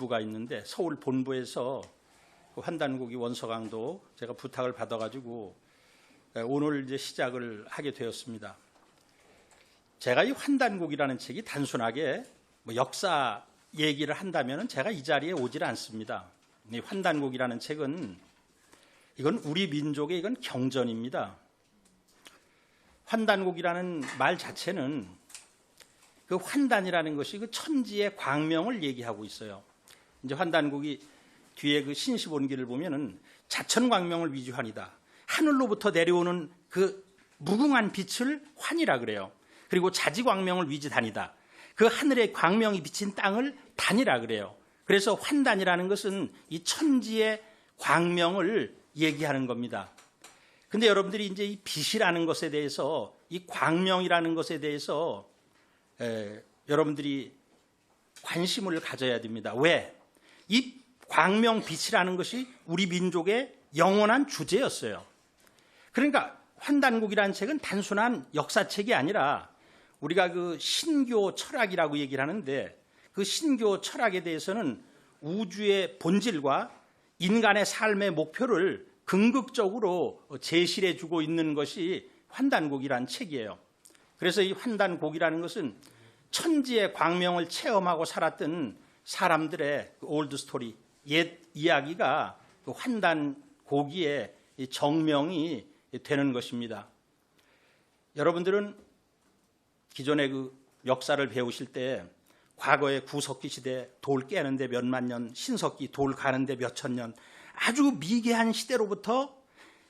부가 있는데 서울 본부에서 그 환단고기 원서강도 제가 부탁을 받아가지고 오늘 이제 시작을 하게 되었습니다. 제가 이 환단고기라는 책이 단순하게 역사 얘기를 한다면 제가 이 자리에 오질 않습니다. 이 환단고기라는 책은 이건 우리 민족의 이건 경전입니다. 환단고기라는 말 자체는 그 환단이라는 것이 그 천지의 광명을 얘기하고 있어요. 이제 환단고기 뒤에 그 신시본기를 보면은 자천광명을 위주하니다. 하늘로부터 내려오는 그 무궁한 빛을 환이라 그래요. 그리고 자지광명을 위지다니다. 그 하늘의 광명이 비친 땅을 단이라 그래요. 그래서 환단이라는 것은 이 천지의 광명을 얘기하는 겁니다. 근데 여러분들이 이제 이 빛이라는 것에 대해서, 이 광명이라는 것에 대해서 여러분들이 관심을 가져야 됩니다. 왜? 이 광명 빛이라는 것이 우리 민족의 영원한 주제였어요. 그러니까 환단고기라는 책은 단순한 역사책이 아니라 우리가 그 신교 철학이라고 얘기를 하는데, 그 신교 철학에 대해서는 우주의 본질과 인간의 삶의 목표를 궁극적으로 제시해 주고 있는 것이 환단고기라는 책이에요. 그래서 이 환단고기라는 것은 천지의 광명을 체험하고 살았던 사람들의 그 올드 스토리, 옛 이야기가 그 환단고기의 정명이 되는 것입니다. 여러분들은 기존의 그 역사를 배우실 때 과거의 구석기 시대 돌 깨는데 몇만 년, 신석기 돌 가는데 몇천 년, 아주 미개한 시대로부터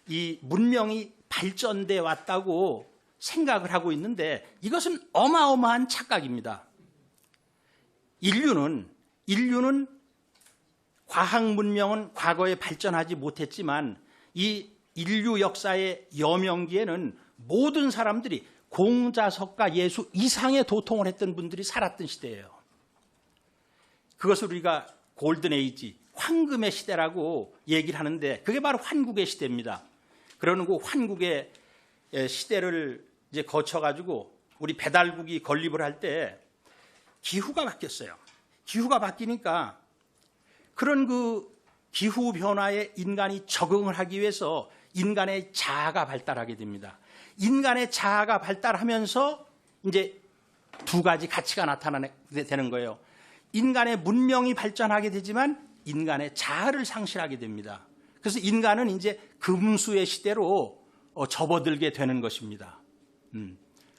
이 문명이 발전돼 왔다고 생각을 하고 있는데 이것은 어마어마한 착각입니다. 인류는 과학 문명은 과거에 발전하지 못했지만 이 인류 역사의 여명기에는 모든 사람들이 공자석과 예수 이상의 도통을 했던 분들이 살았던 시대예요. 그것을 우리가 골든 에이지, 황금의 시대라고 얘기를 하는데 그게 바로 환국의 시대입니다. 그러고 환국의 시대를 이제 거쳐가지고 우리 배달국이 건립을 할 때 기후가 바뀌었어요. 기후가 바뀌니까 그런 그 기후 변화에 인간이 적응을 하기 위해서 인간의 자아가 발달하게 됩니다. 인간의 자아가 발달하면서 이제 두 가지 가치가 나타나게 되는 거예요. 인간의 문명이 발전하게 되지만 인간의 자아를 상실하게 됩니다. 그래서 인간은 이제 금수의 시대로 접어들게 되는 것입니다.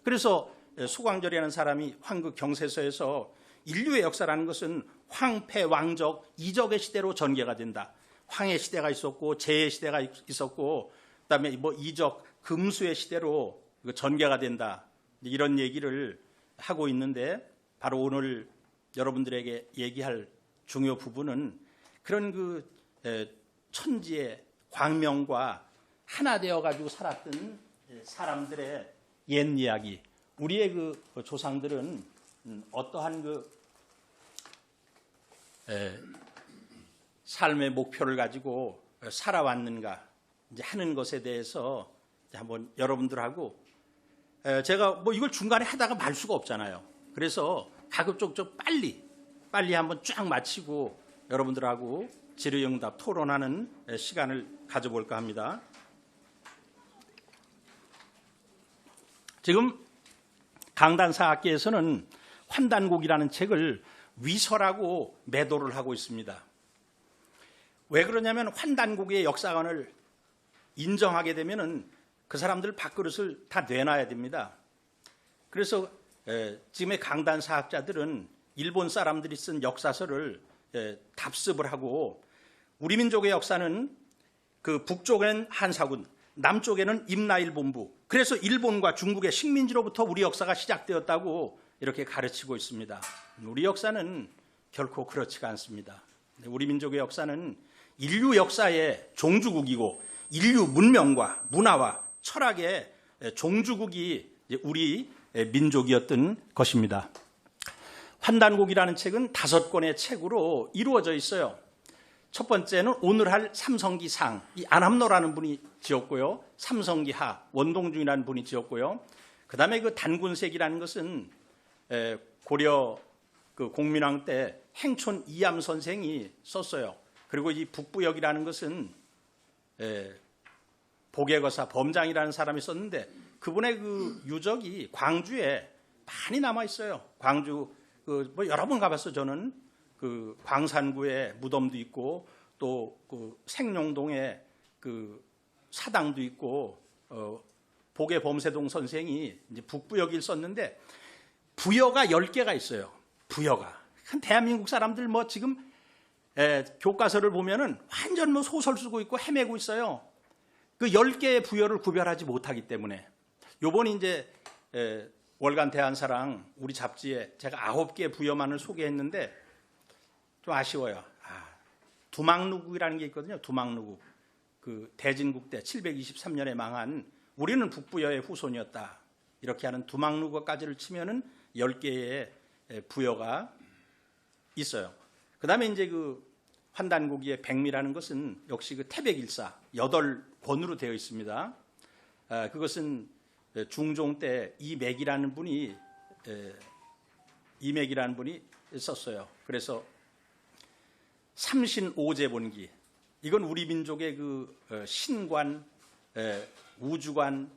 그래서 소광절이라는 사람이 황국 경세서에서 인류의 역사라는 것은 황폐, 왕적, 이적의 시대로 전개가 된다. 황의 시대가 있었고 재의 시대가 있었고 그다음에 뭐 이적, 금수의 시대로 전개가 된다. 이런 얘기를 하고 있는데 바로 오늘 여러분들에게 얘기할 중요 부분은 그런 그 천지의 광명과 하나 되어 가지고 살았던 사람들의 옛 이야기. 우리의 그 조상들은 어떠한 그 삶의 목표를 가지고 살아왔는가 이제 하는 것에 대해서 한번 여러분들하고 제가 뭐 이걸 중간에 하다가 말 수가 없잖아요. 그래서 가급적적 빨리 한번 쫙 마치고 여러분들하고 질의응답 토론하는 시간을 가져볼까 합니다. 지금 강단사학계에서는 환단고기라는 책을 위서라고 매도를 하고 있습니다. 왜 그러냐면 환단고기의 역사관을 인정하게 되면은 그 사람들 밥그릇을 다 내놔야 됩니다. 그래서 지금의 강단사학자들은 일본 사람들이 쓴 역사서를 답습을 하고 우리 민족의 역사는 그 북쪽엔 한사군, 남쪽에는 임나일본부, 그래서 일본과 중국의 식민지로부터 우리 역사가 시작되었다고 이렇게 가르치고 있습니다. 우리 역사는 결코 그렇지가 않습니다. 우리 민족의 역사는 인류 역사의 종주국이고 인류 문명과 문화와 철학의 종주국이 우리 민족이었던 것입니다. 환단고기라는 책은 5권의 책으로 이루어져 있어요. 첫 번째는 오늘 할 삼성기상, 이 안함노라는 분이 지었고요. 삼성기하, 원동중이라는 분이 지었고요. 그다음에 그 단군색이라는 것은 고려 그 공민왕 때 행촌 이암 선생이 썼어요. 그리고 이 북부역이라는 것은 복외거사 범장이라는 사람이 썼는데 그분의 그 유적이 광주에 많이 남아 있어요. 광주 뭐 여러 번 가봤어. 저는 그 광산구에 무덤도 있고 또 그 생룡동에 그 사당도 있고 복외 범세동 선생이 이제 북부역을 썼는데 부여가 10개가 있어요. 부여가. 대한민국 사람들 뭐 지금 교과서를 보면은 완전 뭐 소설 쓰고 있고 헤매고 있어요. 그 10개의 부여를 구별하지 못하기 때문에 요번 이제 월간 대한사랑 우리 잡지에 제가 9개 부여만을 소개했는데 좀 아쉬워요. 두막루국이라는 게 있거든요. 두막루국. 그 대진국 때 723년에 망한 우리는 북부여의 후손이었다. 이렇게 하는 두막루국까지를 치면은 10개의 부여가 있어요. 그 다음에 이제 그 환단고기의 백미라는 것은 역시 그 태백일사 8권으로 되어 있습니다. 그것은 중종 때 이맥이라는 분이 썼어요. 그래서 삼신오제본기 이건 우리 민족의 그 신관, 우주관,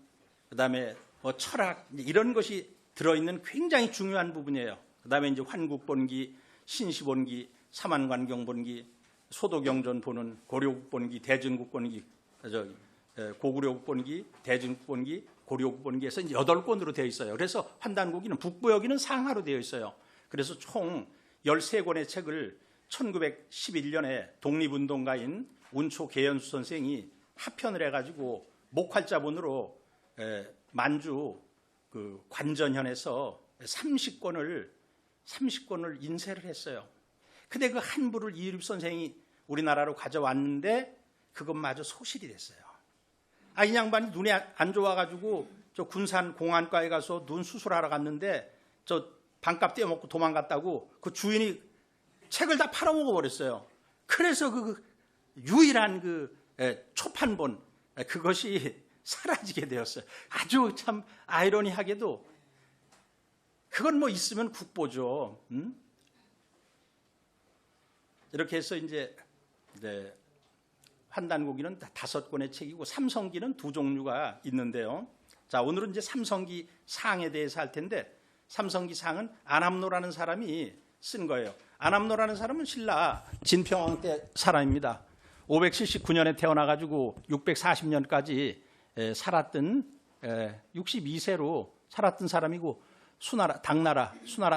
그다음에 뭐 철학 이런 것이 들어있는 굉장히 중요한 부분이에요. 그다음에 이제 환국본기, 신시본기, 사만관경본기, 소도경전본은 고려국본기, 대진국본기, 고구려국본기, 대진국본기, 고려국본기에서 이제 8권으로 되어 있어요. 그래서 환단고기는 북부여기는 상하로 되어 있어요. 그래서 총 13권의 책을 1911년에 독립운동가인 운초 계연수 선생이 합편을 해가지고 목활자본으로 만주 그 관전현에서 30권을 인쇄를 했어요. 근데 그 한 부를 이일립 선생이 우리나라로 가져왔는데 그것마저 소실이 됐어요. 이 양반이 눈이 안 좋아가지고 저 군산 공안과에 가서 눈 수술하러 갔는데 저 반값 떼어먹고 도망갔다고 그 주인이 책을 다 팔아먹어 버렸어요. 그래서 그 유일한 그 초판본 그것이 사라지게 되었어요. 아주 참 아이러니하게도 그건 뭐 있으면 국보죠. 이렇게 해서 이제 환단고기는 5권의 책이고 삼성기는 2종류가 있는데요. 자, 오늘은 이제 삼성기 상에 대해서 할 텐데 삼성기 상은 안암노라는 사람이 쓴 거예요. 안암노라는 사람은 신라 진평왕 때 사람입니다. 579년에 태어나가지고 640년까지 살았던 62세로 살았던 사람이고 수나라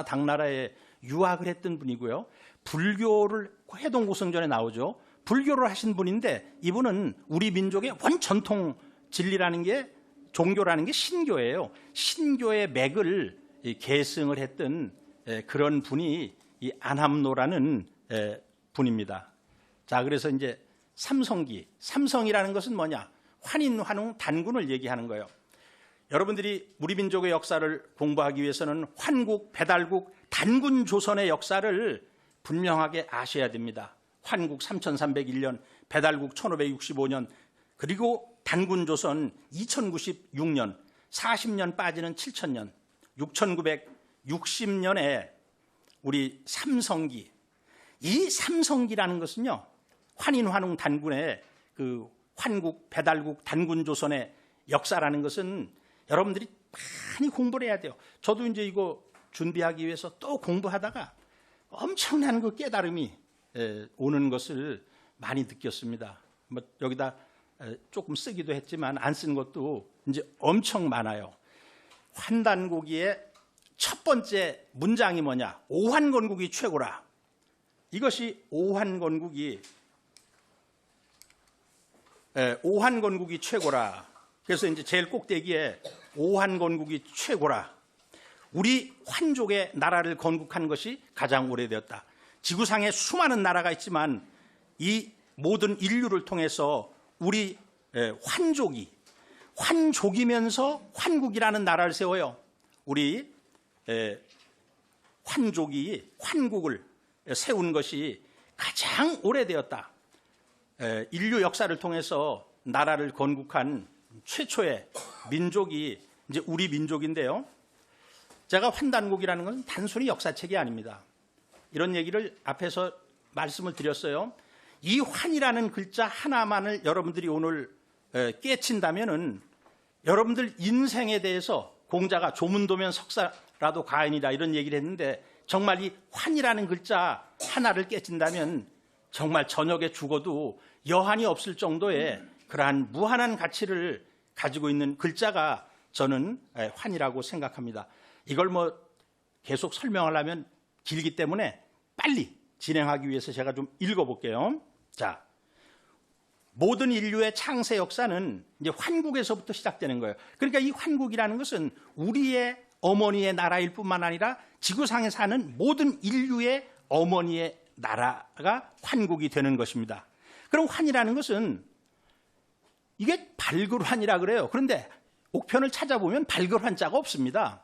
당나라에 유학을 했던 분이고요. 불교를 해동고성전에 나오죠. 불교를 하신 분인데 이분은 우리 민족의 원 전통 진리라는 게 종교라는 게 신교예요. 신교의 맥을 계승을 했던 그런 분이 이 안암노라는 분입니다. 자, 그래서 이제 삼성이라는 것은 뭐냐? 환인, 환웅, 단군을 얘기하는 거예요. 여러분들이 우리 민족의 역사를 공부하기 위해서는 환국, 배달국, 단군 조선의 역사를 분명하게 아셔야 됩니다. 환국 3301년, 배달국 1565년, 그리고 단군 조선 2096년, 40년 빠지는 7000년, 6960년에 우리 삼성기, 이 삼성기라는 것은요, 환인, 환웅, 단군의 그 환국, 배달국, 단군 조선의 역사라는 것은 여러분들이 많이 공부를 해야 돼요. 저도 이제 이거 준비하기 위해서 또 공부하다가 엄청난 그 깨달음이 오는 것을 많이 느꼈습니다. 뭐 여기다 조금 쓰기도 했지만 안 쓴 것도 이제 엄청 많아요. 환단고기의 첫 번째 문장이 뭐냐? 오환건국이 최고라. 이것이 오환건국이 최고라. 그래서 이제 제일 꼭대기에 오환건국이 최고라. 우리 환족의 나라를 건국한 것이 가장 오래되었다. 지구상에 수많은 나라가 있지만 이 모든 인류를 통해서 우리 환족이면서 환국이라는 나라를 세워요. 우리 환국을 세운 것이 가장 오래되었다. 인류 역사를 통해서 나라를 건국한 최초의 민족이 이제 우리 민족인데요. 제가 환단국이라는 것은 단순히 역사책이 아닙니다. 이런 얘기를 앞에서 말씀을 드렸어요. 이 환이라는 글자 하나만을 여러분들이 오늘 깨친다면은 여러분들 인생에 대해서 공자가 조문도면 석사라도 가인이다 이런 얘기를 했는데 정말 이 환이라는 글자 하나를 깨친다면 정말 저녁에 죽어도 여한이 없을 정도의 그러한 무한한 가치를 가지고 있는 글자가 저는 환이라고 생각합니다. 이걸 뭐 계속 설명하려면 길기 때문에 빨리 진행하기 위해서 제가 좀 읽어볼게요. 자, 모든 인류의 창세 역사는 이제 환국에서부터 시작되는 거예요. 그러니까 이 환국이라는 것은 우리의 어머니의 나라일 뿐만 아니라 지구상에 사는 모든 인류의 어머니의 나라가 환국이 되는 것입니다. 그럼 환이라는 것은 이게 발굴환이라 그래요. 그런데 옥편을 찾아보면 발굴환자가 없습니다.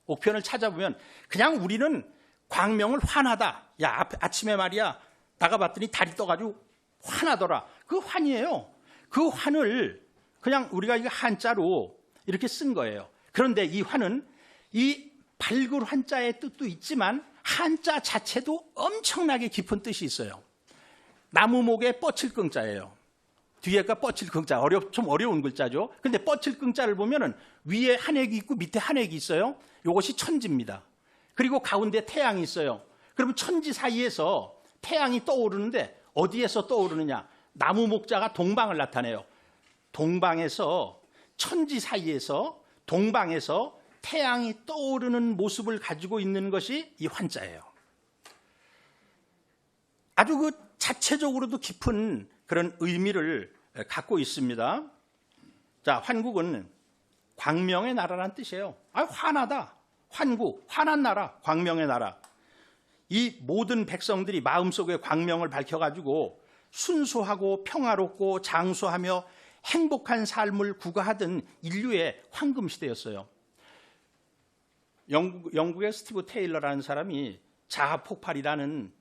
옥편을 찾아보면 그냥 우리는 광명을 환하다. 야, 아침에 말이야 나가봤더니 달이 떠가지고 환하더라. 그 환이에요. 그 환을 그냥 우리가 이거 한자로 이렇게 쓴 거예요. 그런데 이 환은 이 발굴환자의 뜻도 있지만 한자 자체도 엄청나게 깊은 뜻이 있어요. 나무목의 뻗칠긍자예요. 뒤에가 뻗칠긍자, 좀 어려운 글자죠. 근데 뻗칠긍자를 보면은 위에 한 획이 있고 밑에 한 획이 있어요. 이것이 천지입니다. 그리고 가운데 태양이 있어요. 그러면 천지 사이에서 태양이 떠오르는데 어디에서 떠오르느냐? 나무목자가 동방을 나타내요. 동방에서 천지 사이에서 동방에서 태양이 떠오르는 모습을 가지고 있는 것이 이 환자예요. 아주 그 자체적으로도 깊은 그런 의미를 갖고 있습니다. 자, 환국은 광명의 나라라는 뜻이에요. 환하다, 환국, 환한 나라, 광명의 나라. 이 모든 백성들이 마음속에 광명을 밝혀가지고 순수하고 평화롭고 장수하며 행복한 삶을 구가하던 인류의 황금시대였어요. 영국의 스티브 테일러라는 사람이 자아폭발이라는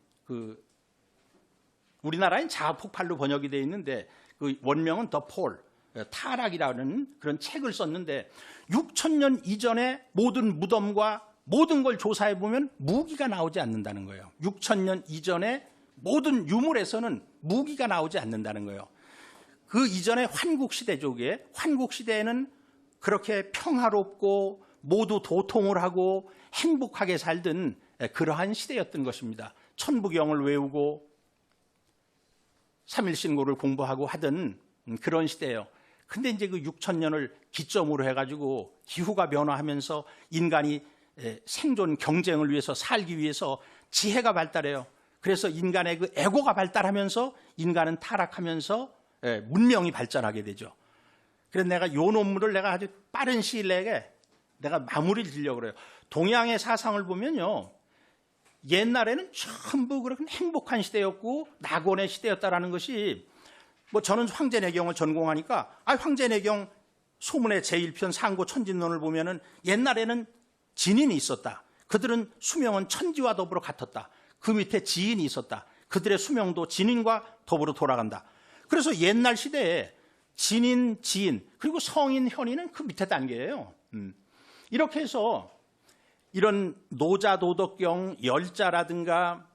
우리나라엔 자아폭발로 번역이 되어 있는데 그 원명은 더 폴, 타락이라는 그런 책을 썼는데 6,000년 이전에 모든 무덤과 모든 걸 조사해 보면 무기가 나오지 않는다는 거예요. 6,000년 이전에 모든 유물에서는 무기가 나오지 않는다는 거예요. 그 이전에 환국시대죠. 환국시대에는 그렇게 평화롭고 모두 도통을 하고 행복하게 살던 그러한 시대였던 것입니다. 천부경을 외우고 삼일신고를 공부하고 하던 그런 시대예요. 근데 이제 그 6,000년을 기점으로 해가지고 기후가 변화하면서 인간이 생존 경쟁을 위해서 살기 위해서 지혜가 발달해요. 그래서 인간의 그 에고가 발달하면서 인간은 타락하면서 문명이 발전하게 되죠. 그래서 내가 이 논문을 내가 아주 빠른 시일 내에 내가 마무리를 지려고 그래요. 동양의 사상을 보면요. 옛날에는 전부 그렇게 행복한 시대였고 낙원의 시대였다라는 것이 뭐 저는 황제내경을 전공하니까 황제내경 소문의 제1편 상고 천진론을 보면은 옛날에는 진인이 있었다. 그들은 수명은 천지와 더불어 같았다. 그 밑에 지인이 있었다. 그들의 수명도 진인과 더불어 돌아간다. 그래서 옛날 시대에 진인, 지인, 그리고 성인, 현인은 그 밑에 단계예요. 이렇게 해서 이런 노자도덕경, 열자라든가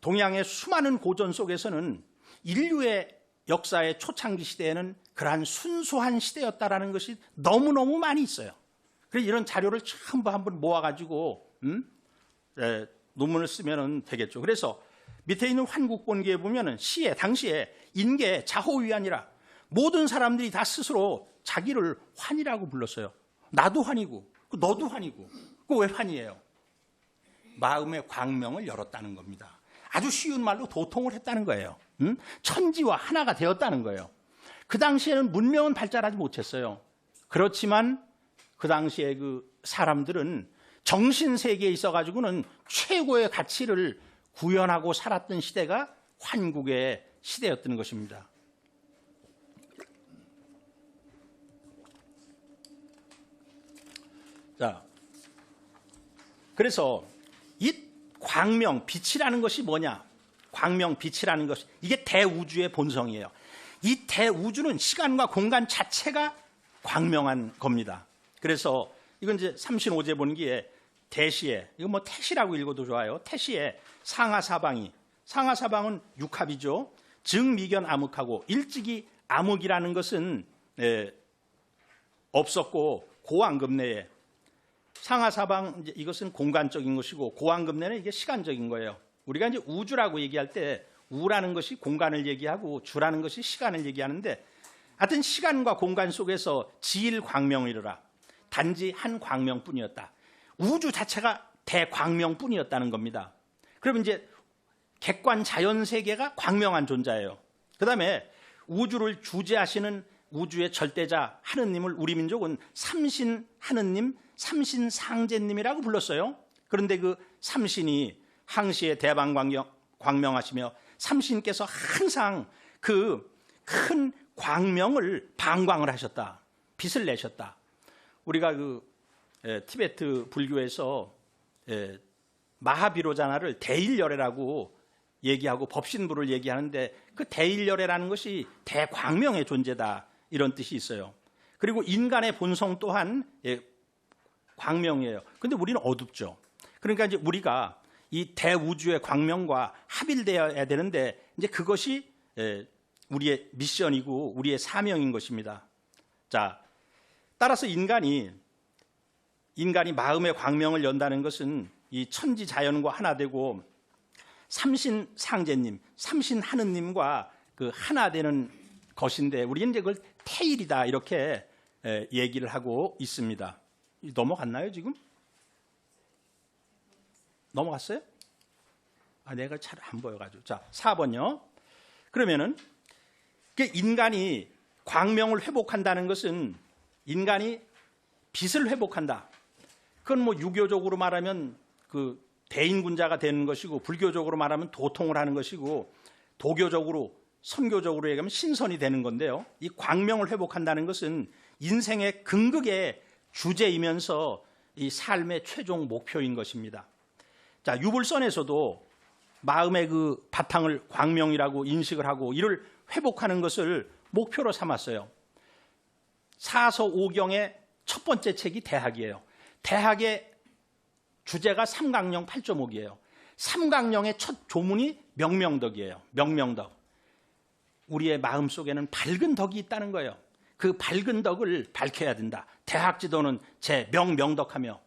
동양의 수많은 고전 속에서는 인류의 역사의 초창기 시대에는 그러한 순수한 시대였다라는 것이 너무너무 많이 있어요. 그래서 이런 자료를 전부 한번 모아가지고 논문을 쓰면 되겠죠. 그래서 밑에 있는 환국본기에 보면은 시에 당시에 인계 자호위안이라 모든 사람들이 다 스스로 자기를 환이라고 불렀어요. 나도 환이고 너도 환이고. 그 왜 환이에요? 마음의 광명을 열었다는 겁니다. 아주 쉬운 말로 도통을 했다는 거예요. 천지와 하나가 되었다는 거예요. 그 당시에는 문명은 발달하지 못했어요. 그렇지만 그 당시에 그 사람들은 정신세계에 있어가지고는 최고의 가치를 구현하고 살았던 시대가 환국의 시대였던 것입니다. 자, 그래서 이 광명, 빛이라는 것이 뭐냐? 광명, 빛이라는 것이 이게 대우주의 본성이에요. 이 대우주는 시간과 공간 자체가 광명한 겁니다. 그래서 이건 이제 삼신오제 본기에 대시에, 이거 뭐 태시라고 읽어도 좋아요. 태시에 상하사방이, 상하사방은 육합이죠. 증미견 암흑하고, 일찍이 암흑이라는 것은 없었고 고왕급내에, 상하사방 이것은 공간적인 것이고 고왕급내는 이게 시간적인 거예요. 우리가 이제 우주라고 얘기할 때 우라는 것이 공간을 얘기하고 주라는 것이 시간을 얘기하는데, 하여튼 시간과 공간 속에서 지일광명이라 단지 한 광명뿐이었다. 우주 자체가 대광명뿐이었다는 겁니다. 그러면 이제 객관 자연 세계가 광명한 존재예요. 그 다음에 우주를 주재하시는 우주의 절대자 하느님을 우리 민족은 삼신 하느님, 삼신 상제님이라고 불렀어요. 그런데 그 삼신이 항시에 대방광명하시며 삼신께서 항상 그 큰 광명을 방광을 하셨다. 빛을 내셨다. 우리가 그 티베트 불교에서 마하비로자나를 대일열애라고 얘기하고 법신부를 얘기하는데, 그 대일열애라는 것이 대광명의 존재다, 이런 뜻이 있어요. 그리고 인간의 본성 또한 광명이에요. 그런데 우리는 어둡죠. 그러니까 이제 우리가 이 대우주의 광명과 합일되어야 되는데, 이제 그것이 우리의 미션이고 우리의 사명인 것입니다. 자, 따라서 인간이 마음의 광명을 연다는 것은 이 천지 자연과 하나 되고 삼신 상제님, 삼신 하느님과 그 하나 되는 것인데, 우리는 이제 그걸 태일이다, 이렇게 얘기를 하고 있습니다. 넘어갔나요, 지금? 넘어갔어요? 내가 잘 안 보여가지고. 자, 4번요. 그러면은 인간이 광명을 회복한다는 것은 인간이 빛을 회복한다. 그건 뭐 유교적으로 말하면 그 대인군자가 되는 것이고, 불교적으로 말하면 도통을 하는 것이고, 도교적으로 선교적으로 얘기하면 신선이 되는 건데요. 이 광명을 회복한다는 것은 인생의 근극의 주제이면서 이 삶의 최종 목표인 것입니다. 자, 유불선에서도 마음의 그 바탕을 광명이라고 인식을 하고 이를 회복하는 것을 목표로 삼았어요. 사서오경의 첫 번째 책이 대학이에요. 대학의 주제가 삼강령 8.5기예요. 삼강령의 첫 조문이 명명덕이에요. 명명덕. 우리의 마음속에는 밝은 덕이 있다는 거예요. 그 밝은 덕을 밝혀야 된다. 대학지도는 제 명명덕하며,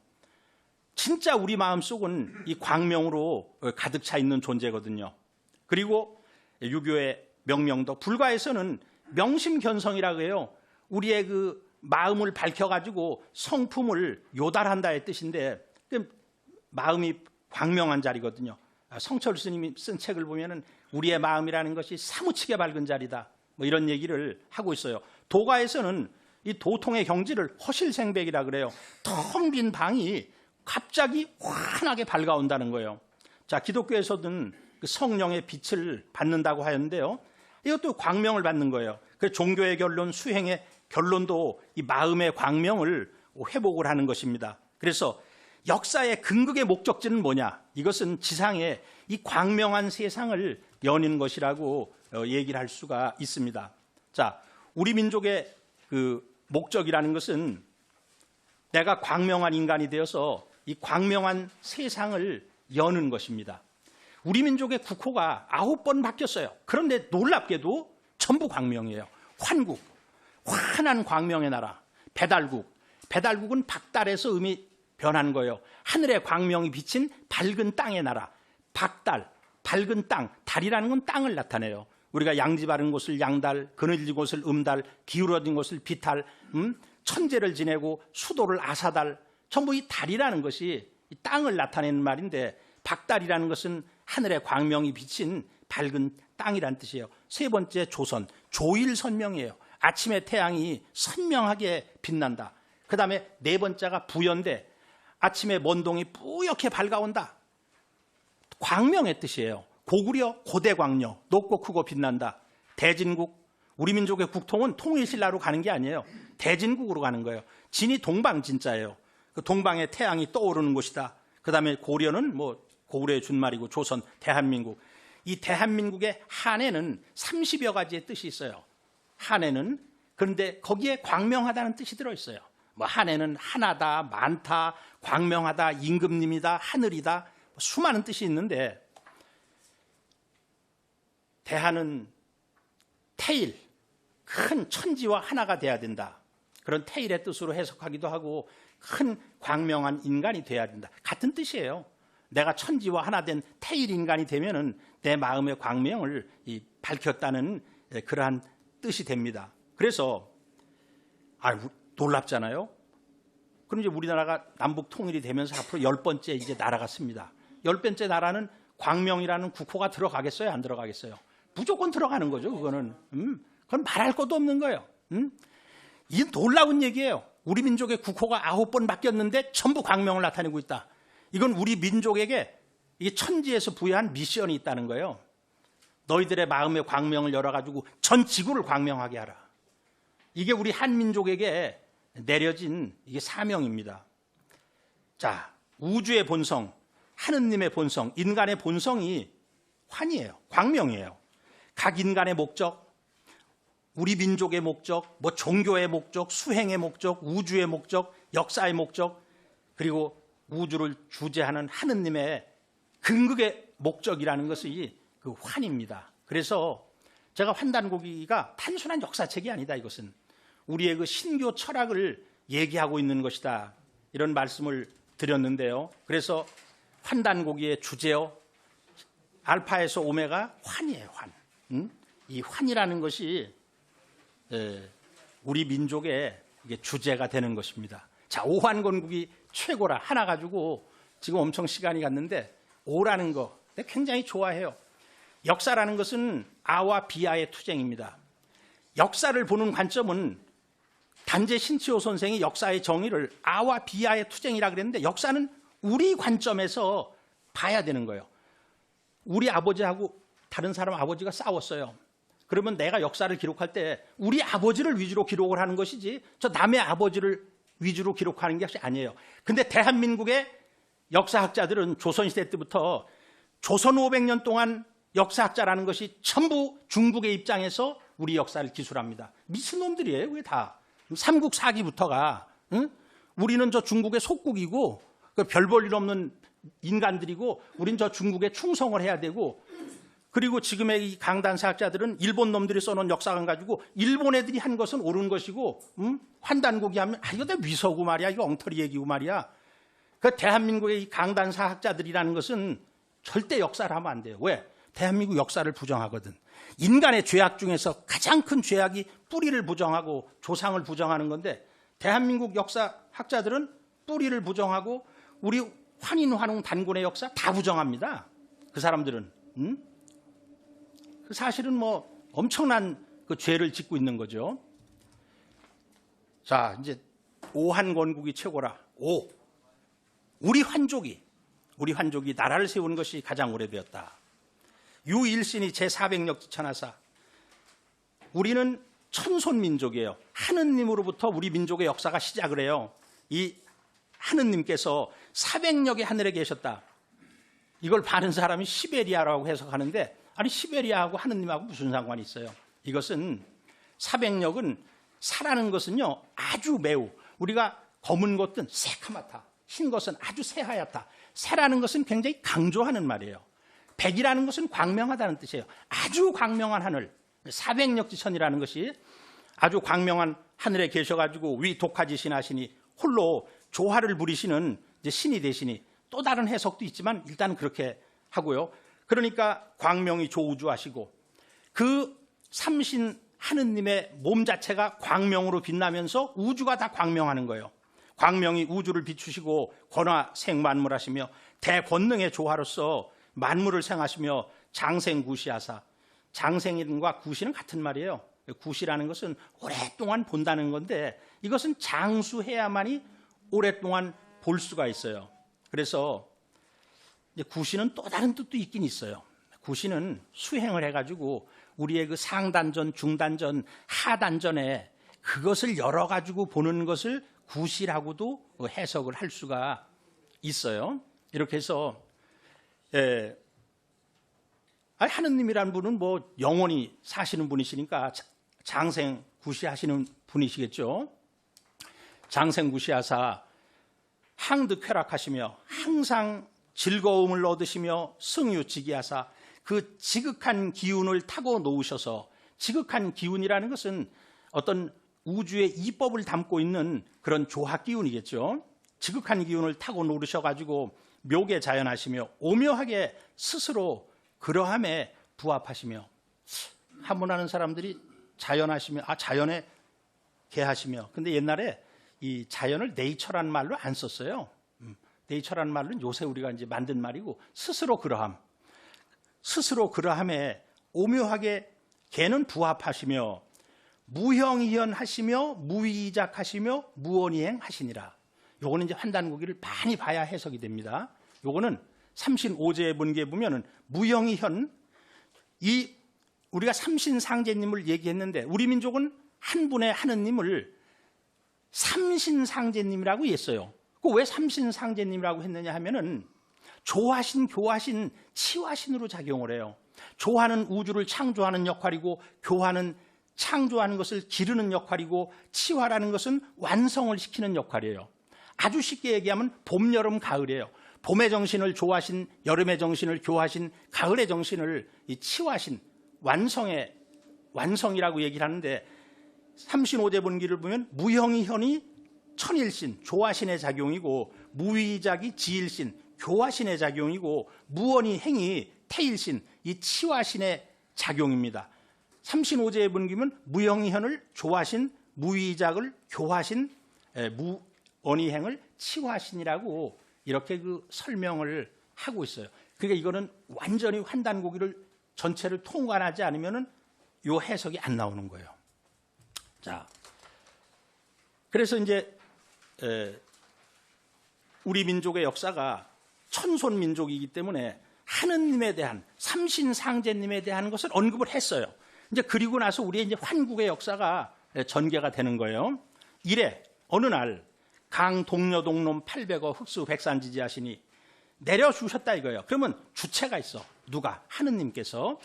진짜 우리 마음속은 이 광명으로 가득 차 있는 존재거든요. 그리고 유교의 명명덕, 불가에서는 명심견성이라고 해요. 우리의 그 마음을 밝혀가지고 성품을 요달한다의 뜻인데, 마음이 광명한 자리거든요. 성철 스님이 쓴 책을 보면은 우리의 마음이라는 것이 사무치게 밝은 자리다, 뭐 이런 얘기를 하고 있어요. 도가에서는 이 도통의 경지를 허실생백이라 그래요. 텅 빈 방이 갑자기 환하게 밝아온다는 거예요. 자, 기독교에서는 그 성령의 빛을 받는다고 하였는데요. 이것도 광명을 받는 거예요. 그 종교의 결론, 수행의 결론도 이 마음의 광명을 회복을 하는 것입니다. 그래서 역사의 근극의 목적지는 뭐냐? 이것은 지상에 이 광명한 세상을 여는 것이라고 얘기를 할 수가 있습니다. 자, 우리 민족의 그 목적이라는 것은 내가 광명한 인간이 되어서 이 광명한 세상을 여는 것입니다. 우리 민족의 국호가 9번 바뀌었어요. 그런데 놀랍게도 전부 광명이에요. 환국, 환한 광명의 나라. 배달국, 배달국은 박달에서 의미 변한 거예요. 하늘의 광명이 비친 밝은 땅의 나라. 박달, 밝은 땅. 달이라는 건 땅을 나타내요. 우리가 양지 바른 곳을 양달, 그늘진 곳을 음달, 기울어진 곳을 비달, 천재를 지내고 수도를 아사달. 전부 이 달이라는 것이 이 땅을 나타내는 말인데, 박달이라는 것은 하늘의 광명이 비친 밝은 땅이란 뜻이에요. 세 번째 조선, 조일선명이에요. 아침에 태양이 선명하게 빛난다. 그 다음에 네 번째가 부연대, 아침에 먼동이 뿌옇게 밝아온다. 광명의 뜻이에요. 고구려, 고대광녀, 높고 크고 빛난다. 대진국, 우리 민족의 국통은 통일신라로 가는 게 아니에요. 대진국으로 가는 거예요. 진이 동방진자예요. 그 동방에 태양이 떠오르는 곳이다. 그 다음에 고려는 뭐 고구려의 준말이고, 조선, 대한민국. 이 대한민국의 한에는 30여 가지의 뜻이 있어요. 한에는. 그런데 거기에 광명하다는 뜻이 들어있어요. 뭐 한해는 하나다, 많다, 광명하다, 임금님이다, 하늘이다, 수많은 뜻이 있는데 대하는 태일, 큰 천지와 하나가 돼야 된다. 그런 태일의 뜻으로 해석하기도 하고 큰 광명한 인간이 돼야 된다. 같은 뜻이에요. 내가 천지와 하나 된 태일 인간이 되면은 내 마음의 광명을 밝혔다는 그러한 뜻이 됩니다. 그래서 놀랍잖아요. 그럼 이제 우리나라가 남북 통일이 되면서 앞으로 10번째 이제 나라가 씁니다. 10번째 나라는 광명이라는 국호가 들어가겠어요? 안 들어가겠어요? 무조건 들어가는 거죠. 그거는. 그건 말할 것도 없는 거예요. 이게 놀라운 얘기예요. 우리 민족의 국호가 9번 바뀌었는데 전부 광명을 나타내고 있다. 이건 우리 민족에게 이게 천지에서 부여한 미션이 있다는 거예요. 너희들의 마음의 광명을 열어가지고 전 지구를 광명하게 하라. 이게 우리 한민족에게 내려진 이게 사명입니다. 자, 우주의 본성, 하느님의 본성, 인간의 본성이 환이에요. 광명이에요. 각 인간의 목적, 우리 민족의 목적, 뭐 종교의 목적, 수행의 목적, 우주의 목적, 역사의 목적, 그리고 우주를 주재하는 하느님의 근극의 목적이라는 것이 그 환입니다. 그래서 제가 환단고기가 단순한 역사책이 아니다. 이것은 우리의 그 신교 철학을 얘기하고 있는 것이다. 이런 말씀을 드렸는데요. 그래서 환단고기의 주제요, 알파에서 오메가 환이에요. 환. 이 환이라는 것이 우리 민족의 이게 주제가 되는 것입니다. 자, 오환건국이 최고라 하나 가지고 지금 엄청 시간이 갔는데 오라는 거 굉장히 좋아해요. 역사라는 것은 아와 비아의 투쟁입니다. 역사를 보는 관점은 단재 신치호 선생이 역사의 정의를 아와 비아의 투쟁이라 그랬는데 역사는 우리 관점에서 봐야 되는 거예요. 우리 아버지하고 다른 사람 아버지가 싸웠어요. 그러면 내가 역사를 기록할 때 우리 아버지를 위주로 기록을 하는 것이지 저 남의 아버지를 위주로 기록하는 것이 아니에요. 근데 대한민국의 역사학자들은 조선시대 때부터 조선 500년 동안 역사학자라는 것이 전부 중국의 입장에서 우리 역사를 기술합니다. 미친놈들이에요. 그게 다. 삼국 사기부터가 우리는 저 중국의 속국이고 별 볼 일 없는 인간들이고 우린 저 중국에 충성을 해야 되고 그리고 지금의 이 강단사학자들은 일본 놈들이 써놓은 역사관 가지고 일본 애들이 한 것은 옳은 것이고 환단고기 하면 이거 내 위서고 말이야. 이거 엉터리 얘기고 말이야. 그 대한민국의 이 강단사학자들이라는 것은 절대 역사를 하면 안 돼요. 왜? 대한민국 역사를 부정하거든. 인간의 죄악 중에서 가장 큰 죄악이 뿌리를 부정하고 조상을 부정하는 건데 대한민국 역사학자들은 뿌리를 부정하고 우리 환인환웅 단군의 역사 다 부정합니다. 그 사람들은. 사실은 뭐 엄청난 그 죄를 짓고 있는 거죠. 자, 이제 오한건국이 최고라. 우리 환족이 나라를 세운 것이 가장 오래되었다. 유일신이 제400력 지천하사. 우리는 천손민족이에요. 하느님으로부터 우리 민족의 역사가 시작을 해요. 이 하느님께서 400력의 하늘에 계셨다. 이걸 많은 사람이 시베리아라고 해석하는데 아니 시베리아하고 하느님하고 무슨 상관이 있어요? 이것은 400력은 사라는 것은요 아주 매우 우리가 검은 것은 새카맣다. 흰 것은 아주 새하얗다. 새라는 것은 굉장히 강조하는 말이에요. 백이라는 것은 광명하다는 뜻이에요. 아주 광명한 하늘, 400력지천이라는 것이 아주 광명한 하늘에 계셔가지고 위 독하지신 하시니 홀로 조화를 부리시는 이제 신이 되시니 또 다른 해석도 있지만 일단 그렇게 하고요. 그러니까 광명이 조우주하시고 그 삼신 하느님의 몸 자체가 광명으로 빛나면서 우주가 다 광명하는 거예요. 광명이 우주를 비추시고 권화 생만물하시며 대권능의 조화로서 만물을 생하시며 장생구시하사. 장생과 구시는 같은 말이에요. 구시라는 것은 오랫동안 본다는 건데 이것은 장수해야만이 오랫동안 볼 수가 있어요. 그래서 구시는 또 다른 뜻도 있긴 있어요. 구시는 수행을 해가지고 우리의 그 상단전, 중단전, 하단전에 그것을 열어가지고 보는 것을 구시라고도 해석을 할 수가 있어요. 이렇게 해서 하느님이라는 분은 뭐 영원히 사시는 분이시니까 장생 구시하시는 분이시겠죠. 장생구시하사 항득쾌락하시며 항상 즐거움을 얻으시며 승유지기하사 그 지극한 기운을 타고 놓으셔서, 지극한 기운이라는 것은 어떤 우주의 이법을 담고 있는 그런 조학 기운이겠죠. 지극한 기운을 타고 놓으셔가지고 묘게 자연하시며 오묘하게 스스로 그러함에 부합하시며, 한문하는 사람들이 자연하시며, 자연에 개하시며. 근데 옛날에 이 자연을 네이처라는 말로 안 썼어요. 네이처라는 말은 요새 우리가 이제 만든 말이고, 스스로 그러함. 스스로 그러함에 오묘하게 개는 부합하시며 무형이현하시며 무위작하시며 무언이행하시니라. 요거는 이제 환단고기를 많이 봐야 해석이 됩니다. 요거는 삼신오제의 문기에 보면은 무형이현, 이 우리가 삼신상제님을 얘기했는데 우리 민족은 한 분의 하느님을 삼신상제님이라고 했어요. 왜 삼신상제님이라고 했느냐 하면은 조하신, 교하신, 치화신으로 작용을 해요. 조하는 우주를 창조하는 역할이고, 교하는 창조하는 것을 기르는 역할이고, 치화라는 것은 완성을 시키는 역할이에요. 아주 쉽게 얘기하면 봄, 여름, 가을이에요. 봄의 정신을 조하신, 여름의 정신을 교하신, 가을의 정신을 이 치화신, 완성이라고 얘기를 하는데, 삼신오제 본기를 보면 무형이현이 천일신, 조하신의 작용이고, 무위작이 지일신, 교화신의 작용이고, 무언이 행이 태일신, 이 치화신의 작용입니다. 삼신오제의 분기면 무형이현을 조하신, 무위작을 교화신, 무언이행을 치화신이라고 이렇게 그 설명을 하고 있어요. 그러니까 이거는 완전히 환단고기를 전체를 통관하지 않으면은 요 해석이 안 나오는 거예요. 자, 그래서 이제 우리 민족의 역사가 천손 민족이기 때문에 하느님에 대한, 삼신상제님에 대한 것을 언급을 했어요. 이제 그리고 나서 우리의 이제 환국의 역사가 전개가 되는 거예요. 이래 어느 날 강동녀동놈 800어 흑수 백산지지하시니 내려주셨다 이거예요. 그러면 주체가 있어. 누가? 하느님께서.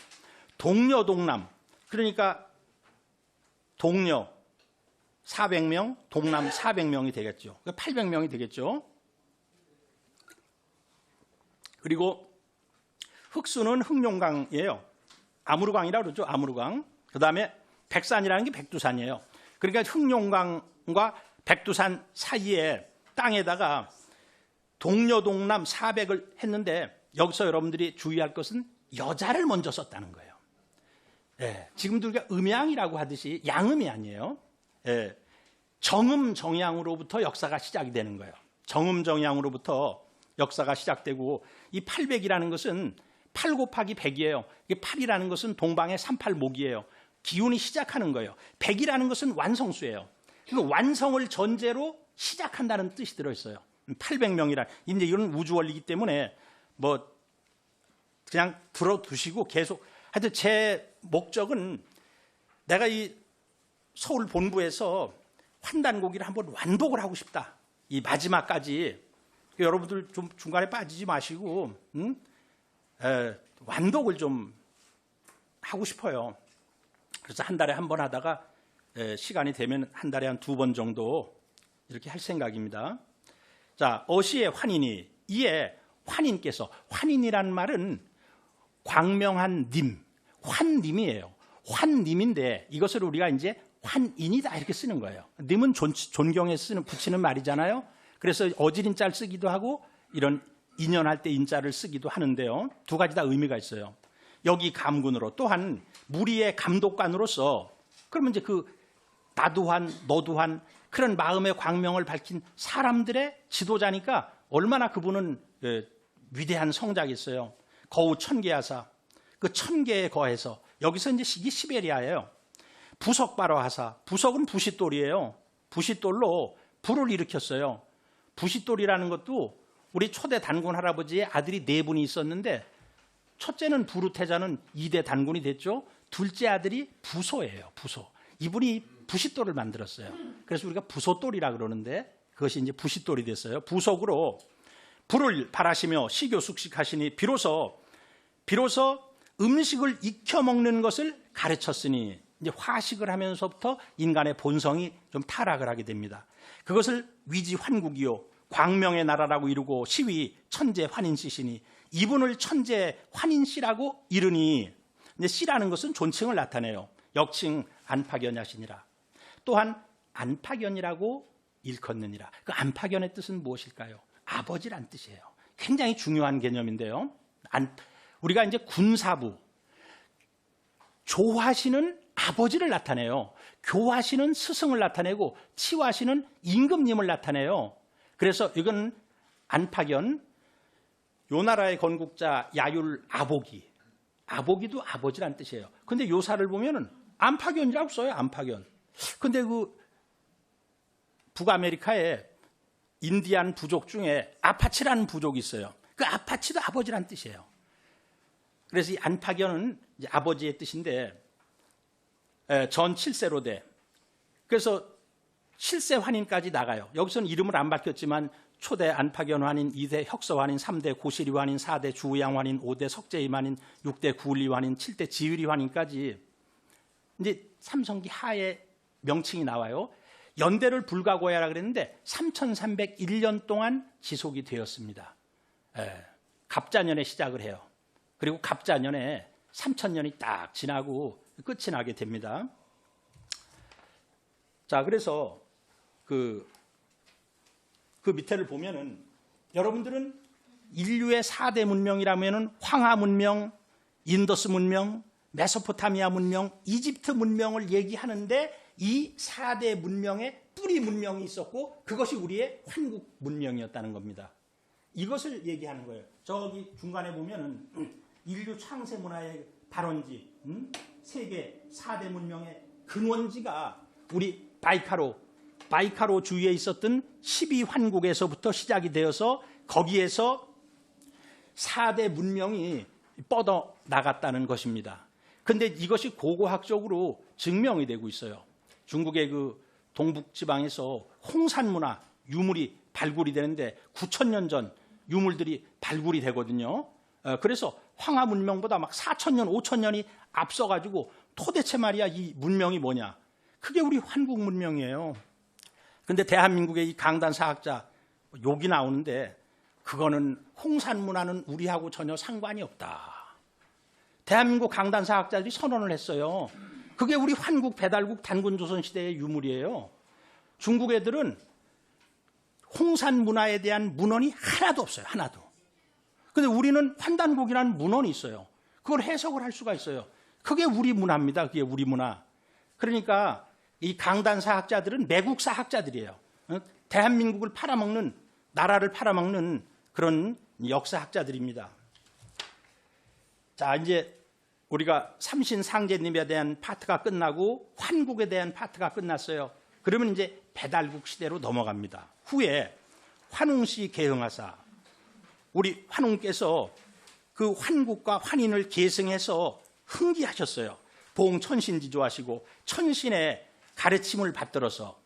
동녀동남, 그러니까 동녀 400명, 동남 400명이 되겠죠. 800명이 되겠죠. 그리고 흑수는 흑룡강이에요. 아무르강이라고 그러죠. 아무르강. 그 다음에 백산이라는 게 백두산이에요. 그러니까 흑룡강과 백두산 사이에 땅에다가 동녀동남 400을 했는데, 여기서 여러분들이 주의할 것은 여자를 먼저 썼다는 거예요. 예, 지금도 우리가 음양이라고 하듯이 양음이 아니에요. 예, 정음정양으로부터 역사가 시작이 되는 거예요. 정음정양으로부터 역사가 시작되고, 이 800이라는 것은 8 곱하기 100이에요. 이게 8이라는 것은 동방의 38목이에요. 기운이 시작하는 거예요. 100이라는 것은 완성수예요. 그리고 완성을 전제로 시작한다는 뜻이 들어있어요. 800명이란, 이제 이건 우주원리이기 때문에 뭐 그냥 들어두시고 계속, 하여튼 제 목적은 내가 이 서울 본부에서 환단고기를 한번 완독을 하고 싶다. 이 마지막까지. 여러분들 좀 중간에 빠지지 마시고 완독을 좀 하고 싶어요. 그래서 한 달에 한 번 하다가 시간이 되면 한 달에 한 2번 정도 이렇게 할 생각입니다. 자, 어시의 환인이, 이에 환인께서, 환인이란 말은 광명한 님, 환님이에요. 환님인데 이것을 우리가 이제 환인이다 이렇게 쓰는 거예요. 님은 존경에 붙이는 말이잖아요. 그래서 어지린자를 쓰기도 하고 이런 인연할 때 인자를 쓰기도 하는데요. 두 가지 다 의미가 있어요. 여기 감군으로, 또한 무리의 감독관으로서, 그러면 이제 그 나도한 너도한 그런 마음의 광명을 밝힌 사람들의 지도자니까 얼마나 그분은 위대한 성자겠어요. 거우 천계하사, 그 천계에 거해서, 여기서 이제 이게 시베리아예요. 부석바로 하사, 부석은 부싯돌이에요. 부싯돌로 불을 일으켰어요. 부싯돌이라는 것도 우리 초대 단군 할아버지의 아들이 4분이 있었는데, 첫째는 부르태자는 2대 단군이 됐죠. 둘째 아들이 부소예요. 부소. 이분이 부싯돌을 만들었어요. 그래서 우리가 부소돌이라 그러는데 그것이 이제 부싯돌이 됐어요. 부석으로 불을 발하시며 식요숙식하시니 비로소 음식을 익혀 먹는 것을 가르쳤으니, 이제 화식을 하면서부터 인간의 본성이 좀 타락을 하게 됩니다. 그것을 위지환국이요 광명의 나라라고 이루고 시위 천재 환인씨시니 이분을 천재 환인씨라고 이르니 이제 씨라는 것은 존칭을 나타내요. 역칭 안팎연하시니라. 또한 안팎연이라고 일컫느니라. 그 안팎연의 뜻은 무엇일까요? 아버지란 뜻이에요. 굉장히 중요한 개념인데요. 우리가 이제 군사부 조하시는 아버지를 나타내요. 교하시는 스승을 나타내고 치하시는 임금님을 나타내요. 그래서 이건 안팎연, 요 나라의 건국자 야율 아보기도 아버지란 뜻이에요. 근데 요사를 보면은 안팎연이라고 써요. 안팎연. 근데 그 북아메리카에 인디안 부족 중에 아파치라는 부족이 있어요. 그 아파치도 아버지란 뜻이에요. 그래서 이 안팎연은 이제 아버지의 뜻인데 전 7세로 돼. 그래서 7세 환인까지 나가요. 여기서는 이름을 안 밝혔지만 초대 안팎연 환인, 2대 혁서 환인, 3대 고시리 환인, 4대 주우양 환인, 5대 석재임 환인, 6대 구을리 환인, 7대 지의리 환인까지 이제 삼성기 하에 명칭이 나와요. 연대를 불가고야라 그랬는데 3301년 동안 지속이 되었습니다. 갑자년에 시작을 해요. 그리고 갑자년에 3000년이 딱 지나고 끝이 나게 됩니다. 자, 그래서 그 밑에를 보면은 여러분들은 인류의 4대 문명이라면은 황하 문명, 인더스 문명, 메소포타미아 문명, 이집트 문명을 얘기하는데 이 4대 문명의 뿌리 문명이 있었고 그것이 우리의 환국 문명이었다는 겁니다. 이것을 얘기하는 거예요. 저기 중간에 보면은 인류 창세 문화의 발원지, 세계 4대 문명의 근원지가 우리 바이카로 주위에 있었던 12환국에서부터 시작이 되어서 거기에서 4대 문명이 뻗어나갔다는 것입니다. 그런데 이것이 고고학적으로 증명이 되고 있어요. 중국의 그 동북지방에서 홍산 문화, 유물이 발굴이 되는데 9,000년 전 유물들이 발굴이 되거든요. 그래서 황하 문명보다 막 4,000년, 5,000년이 앞서가지고 도대체 말이야 이 문명이 뭐냐. 그게 우리 환국 문명이에요. 그런데 대한민국의 이 강단 사학자 욕이 나오는데 그거는 홍산 문화는 우리하고 전혀 상관이 없다. 대한민국 강단 사학자들이 선언을 했어요. 그게 우리 환국 배달국 단군조선 시대의 유물이에요. 중국 애들은 홍산 문화에 대한 문헌이 하나도 없어요. 하나도. 근데 우리는 환단국이라는 문헌이 있어요. 그걸 해석을 할 수가 있어요. 그게 우리 문화입니다. 그게 우리 문화. 그러니까 이 강단 사학자들은 매국 사학자들이에요. 대한민국을 팔아먹는, 나라를 팔아먹는 그런 역사학자들입니다. 자, 이제 우리가 삼신상제님에 대한 파트가 끝나고 환국에 대한 파트가 끝났어요. 그러면 이제 배달국 시대로 넘어갑니다. 후에 환웅시 계흥하사, 우리 환웅께서 그 환국과 환인을 계승해서 흥기하셨어요. 봉천신지조하시고 천신의 가르침을 받들어서.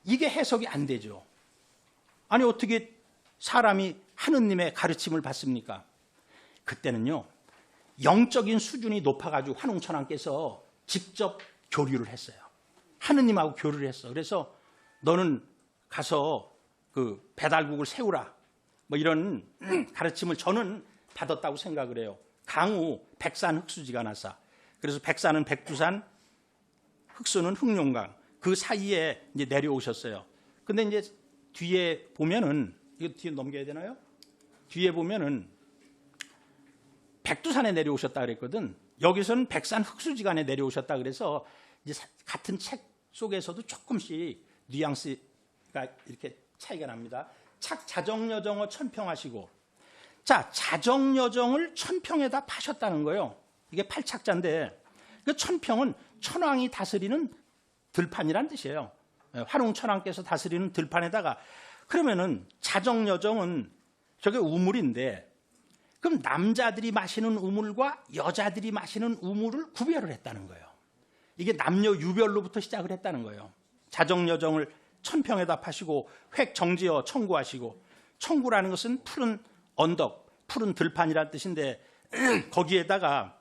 이게 해석이 안 되죠. 아니 어떻게 사람이 하느님의 가르침을 받습니까? 그때는요 영적인 수준이 높아가지고 환웅천왕께서 직접 교류를 했어요. 하느님하고 교류를 했어. 그래서 너는 가서 그 배달국을 세우라. 뭐 이런 가르침을 저는 받았다고 생각을 해요. 강우 백산 흑수지가 나사. 그래서 백산은 백두산, 흑수는 흑룡강. 그 사이에 이제 내려오셨어요. 근데 이제 뒤에 보면은, 이거 뒤에 넘겨야 되나요? 뒤에 보면은 백두산에 내려오셨다 그랬거든. 여기서는 백산 흑수지간에 내려오셨다 그래서 이제 같은 책 속에서도 조금씩 뉘앙스가 이렇게 차이가 납니다. 착 자정여정어 천평하시고, 자 자정여정을 천평에다 파셨다는 거예요. 이게 팔착자인데 그 천평은 천왕이 다스리는 들판이란 뜻이에요. 환웅천왕께서 다스리는 들판에다가, 그러면은 자정여정은 저게 우물인데 그럼 남자들이 마시는 우물과 여자들이 마시는 우물을 구별을 했다는 거예요. 이게 남녀 유별로부터 시작을 했다는 거예요. 자정여정을 천평에다 파시고 획정지어 청구하시고, 청구라는 것은 푸른 언덕, 푸른 들판이라는 뜻인데 거기에다가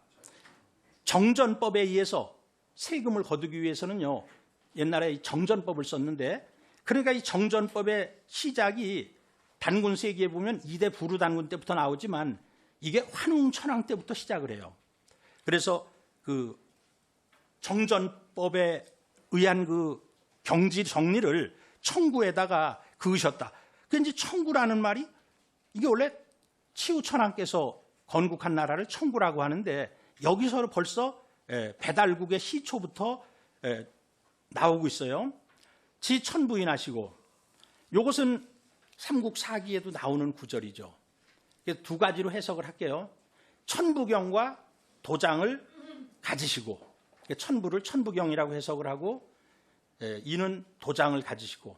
정전법에 의해서 세금을 거두기 위해서는요 옛날에 정전법을 썼는데 그러니까 이 정전법의 시작이 단군 세기에 보면 2대 부르단군 때부터 나오지만 이게 환웅천황 때부터 시작을 해요. 그래서 그 정전법에 의한 그 경지 정리를 청구에다가 그으셨다. 그 이제 청구라는 말이 이게 원래 치우천왕께서 건국한 나라를 청구라고 하는데 여기서 벌써 배달국의 시초부터 나오고 있어요. 지 천부인하시고 이것은 삼국사기에도 나오는 구절이죠. 두 가지로 해석을 할게요. 천부경과 도장을 가지시고 천부를 천부경이라고 해석을 하고 이는 도장을 가지시고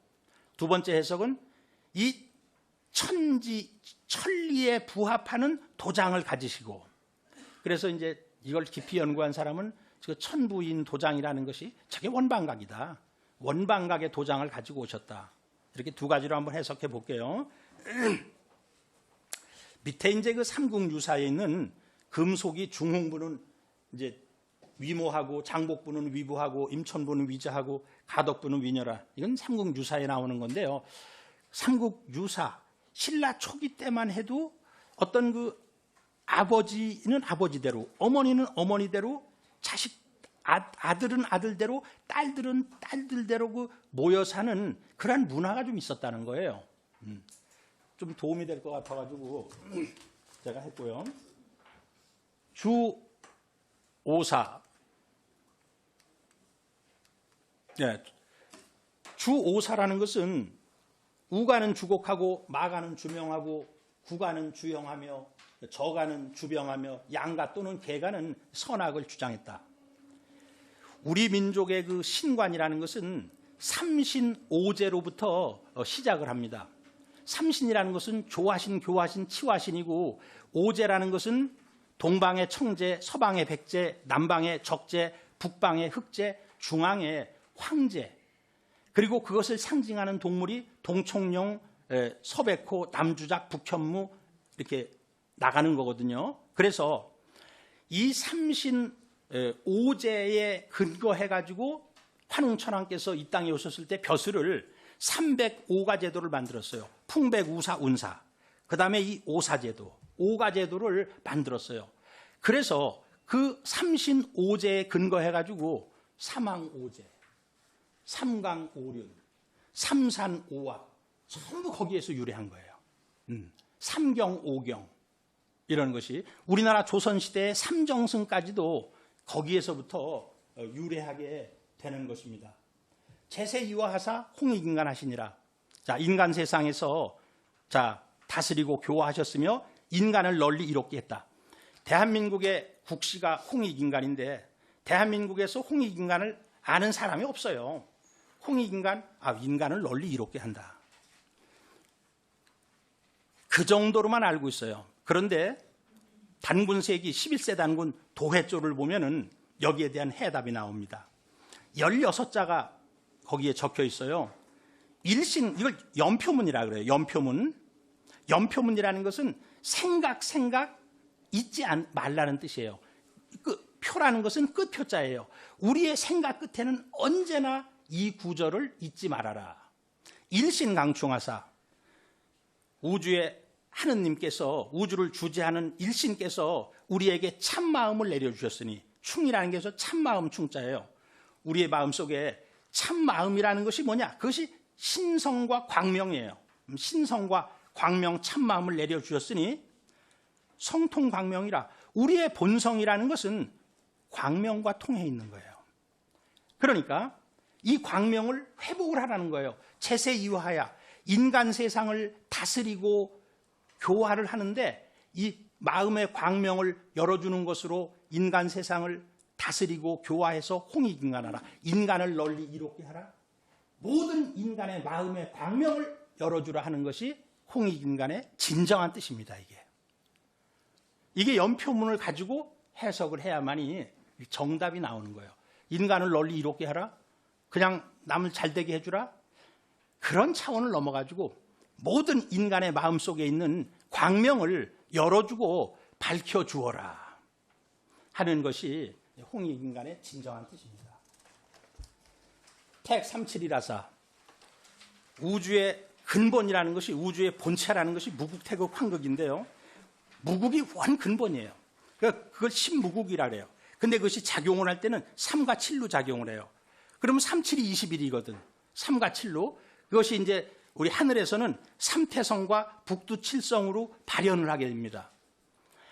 두 번째 해석은 이 천리에 부합하는 도장을 가지시고 그래서 이제 이걸 깊이 연구한 사람은 그 천부인 도장이라는 것이 저게 원방각이다. 원방각의 도장을 가지고 오셨다. 이렇게 두 가지로 한번 해석해 볼게요. 밑에 이제 그 삼국유사에 있는 금속이 중흥부는 이제 위모하고 장복부는 위부하고 임천부는 위자하고 가덕부는 위녀라. 이건 삼국유사에 나오는 건데요. 삼국유사 신라 초기 때만 해도 어떤 그 아버지는 아버지대로 어머니는 어머니대로 아들은 아들대로 딸들은 딸들대로 그 모여 사는 그런 문화가 좀 있었다는 거예요. 좀 도움이 될 것 같아가지고 제가 했고요. 주오사. 네. 주오사라는 것은 우가는 주곡하고 마가는 주명하고 구가는 주영하며 저가는 주병하며 양가 또는 개가는 선악을 주장했다. 우리 민족의 그 신관이라는 것은 삼신오제로부터 시작을 합니다. 삼신이라는 것은 조화신, 교화신, 치화신이고 오제라는 것은 동방의 청제, 서방의 백제, 남방의 적제, 북방의 흑제, 중앙의 황제 그리고 그것을 상징하는 동물이 동총령, 서백호, 남주작, 북현무 이렇게 나가는 거거든요. 그래서 이 삼신 오제에 근거해가지고 환웅천왕께서 이 땅에 오셨을 때 벼슬을 305가 제도를 만들었어요. 풍백우사 운사. 그 다음에 이 오사제도, 오가제도를 만들었어요. 그래서 그 삼신 오제에 근거해가지고 삼왕오제, 삼강오륜, 삼산오화 전부 거기에서 유래한 거예요. 삼경오경 이런 것이 우리나라 조선시대의 삼정승까지도 거기에서부터 유래하게 되는 것입니다. 제세이화하사 홍익인간하시니라. 자, 인간 세상에서 자 다스리고 교화하셨으며 인간을 널리 이롭게 했다. 대한민국의 국시가 홍익인간인데 대한민국에서 홍익인간을 아는 사람이 없어요. 홍익인간, 인간을 널리 이롭게 한다. 그 정도로만 알고 있어요. 그런데 단군세기 11세 단군 도해조를 보면은 여기에 대한 해답이 나옵니다. 16자가 거기에 적혀 있어요. 일신, 이걸 연표문이라 그래요. 연표문. 연표문이라는 것은 생각 잊지 말라는 뜻이에요. 표라는 것은 끝표자예요. 우리의 생각 끝에는 언제나 이 구절을 잊지 말아라. 일신강충하사. 우주의 하느님께서 우주를 주재하는 일신께서 우리에게 참마음을 내려주셨으니 충이라는 게 참마음 충자예요. 우리의 마음속에 참마음이라는 것이 뭐냐? 그것이 신성과 광명이에요. 신성과 광명 참마음을 내려주셨으니 성통광명이라. 우리의 본성이라는 것은 광명과 통해 있는 거예요. 그러니까 이 광명을 회복을 하라는 거예요. 제세이화하야. 인간 세상을 다스리고 교화를 하는데 이 마음의 광명을 열어주는 것으로 인간 세상을 다스리고 교화해서 홍익인간하라. 인간을 널리 이롭게 하라. 모든 인간의 마음의 광명을 열어주라 하는 것이 홍익인간의 진정한 뜻입니다. 이게 연표문을 가지고 해석을 해야만이 정답이 나오는 거예요. 인간을 널리 이롭게 하라. 그냥 남을 잘되게 해주라. 그런 차원을 넘어가지고 모든 인간의 마음속에 있는 광명을 열어주고 밝혀주어라 하는 것이 홍익인간의 진정한 뜻입니다. 택 37이라사 우주의 근본이라는 것이, 우주의 본체라는 것이 무국태극 황극인데요. 무국이 원 근본이에요. 그걸 신무국이라 그래요. 근데 그것이 작용을 할 때는 3과 7로 작용을 해요. 그러면 3, 7이 21이거든. 3과 7로. 그것이 이제 우리 하늘에서는 삼태성과 북두칠성으로 발현을 하게 됩니다.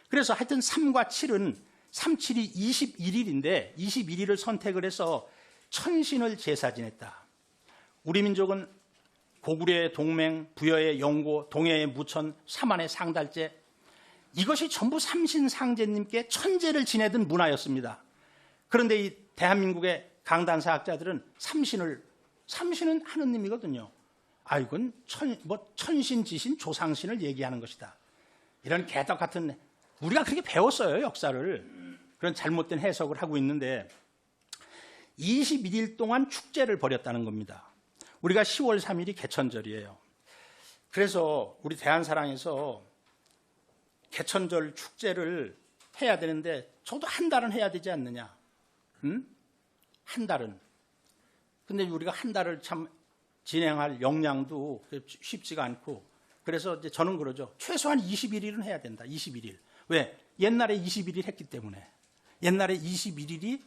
그래서 하여튼 3과 7은 3, 7이 21일인데 21일을 선택을 해서 천신을 제사 지냈다. 우리 민족은 고구려의 동맹, 부여의 영고, 동해의 무천, 삼안의 상달제, 이것이 전부 삼신상제님께 천제를 지내던 문화였습니다. 그런데 이 대한민국의 강단사학자들은 삼신은 하느님이거든요. 이건 천신, 지신, 조상신을 얘기하는 것이다. 이런 개떡 같은, 우리가 그렇게 배웠어요, 역사를. 그런 잘못된 해석을 하고 있는데 21일 동안 축제를 벌였다는 겁니다. 우리가 10월 3일이 개천절이에요. 그래서 우리 대한사랑에서 개천절 축제를 해야 되는데 저도 한 달은 해야 되지 않느냐? 응? 한 달은. 근데 우리가 한 달을 참 진행할 역량도 쉽지가 않고, 그래서 이제 저는 그러죠. 최소한 21일은 해야 된다. 21일. 왜? 옛날에 21일 했기 때문에. 옛날에 21일이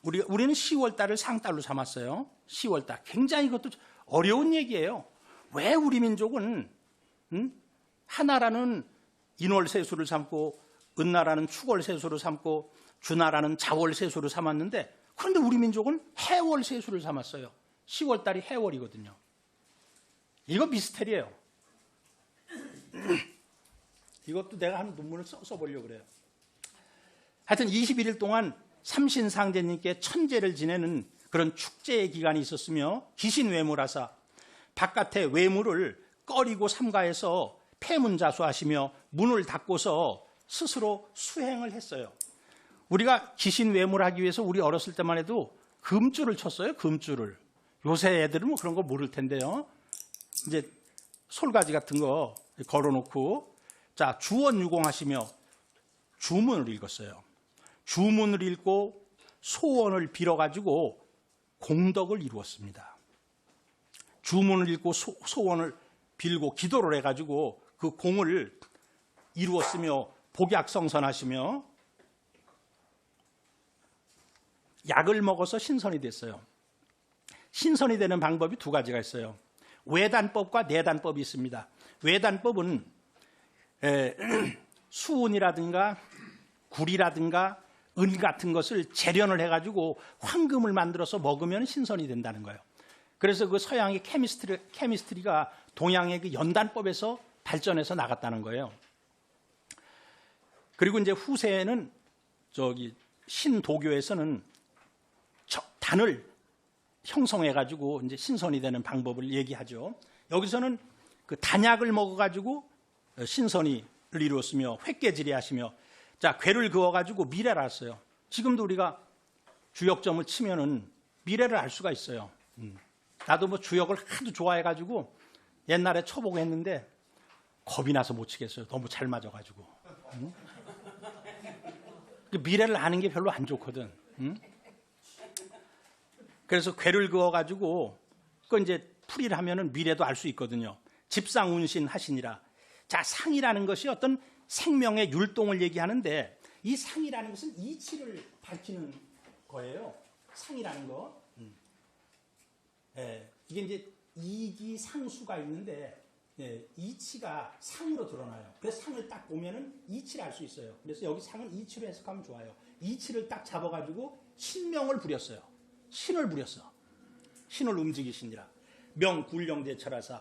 우리는 10월 달을 상달로 삼았어요. 10월 달. 굉장히 그것도 어려운 얘기예요. 왜 우리 민족은 하나라는 인월세수를 삼고 은나라는 축월세수를 삼고 주나라는 자월세수를 삼았는데, 그런데 우리 민족은 해월세수를 삼았어요. 10월 달이 해월이거든요. 이거 미스테리예요. 이것도 내가 한 논문을 써보려고 그래요. 하여튼 21일 동안 삼신상제님께 천제를 지내는 그런 축제의 기간이 있었으며, 기신외무라사, 바깥의 외무를 꺼리고 삼가해서 폐문자수하시며 문을 닫고서 스스로 수행을 했어요. 우리가 기신외무를 하기 위해서 우리 어렸을 때만 해도 금줄을 쳤어요. 금줄을. 요새 애들은 뭐 그런 거 모를 텐데요. 이제 솔가지 같은 거 걸어놓고, 자, 주원유공하시며 주문을 읽었어요. 주문을 읽고 소원을 빌어가지고 공덕을 이루었습니다. 주문을 읽고 소원을 빌고 기도를 해가지고 그 공을 이루었으며 복약성선하시며 약을 먹어서 신선이 됐어요. 신선이 되는 방법이 두 가지가 있어요. 외단법과 내단법이 있습니다. 외단법은 수은이라든가 굴이라든가 은 같은 것을 재련을 해가지고 황금을 만들어서 먹으면 신선이 된다는 거예요. 그래서 그 서양의 케미스트리가 동양의 그 연단법에서 발전해서 나갔다는 거예요. 그리고 이제 후세에는 신도교에서는 단을 형성해가지고 이제 신선이 되는 방법을 얘기하죠. 여기서는 그 단약을 먹어가지고 신선이를 이루었으며 획계질이 하시며, 자, 괴를 그어가지고 미래를 알았어요. 지금도 우리가 주역점을 치면은 미래를 알 수가 있어요. 나도 뭐 주역을 하도 좋아해가지고 옛날에 쳐보고 했는데 겁이 나서 못 치겠어요. 너무 잘 맞아가지고. 미래를 아는 게 별로 안 좋거든. 그래서 괴를 그어가지고 그 이제 풀이를 하면은 미래도 알 수 있거든요. 집상운신 하시니라. 자, 상이라는 것이 어떤 생명의 율동을 얘기하는데, 이 상이라는 것은 이치를 밝히는 거예요. 상이라는 거. 이게 이제 이기상수가 있는데, 이치가 상으로 드러나요. 그래서 상을 딱 보면은 이치를 알 수 있어요. 그래서 여기 상은 이치로 해석하면 좋아요. 이치를 딱 잡아가지고 신명을 부렸어요. 신을 부렸어. 신을 움직이시니라. 명굴령대철하사.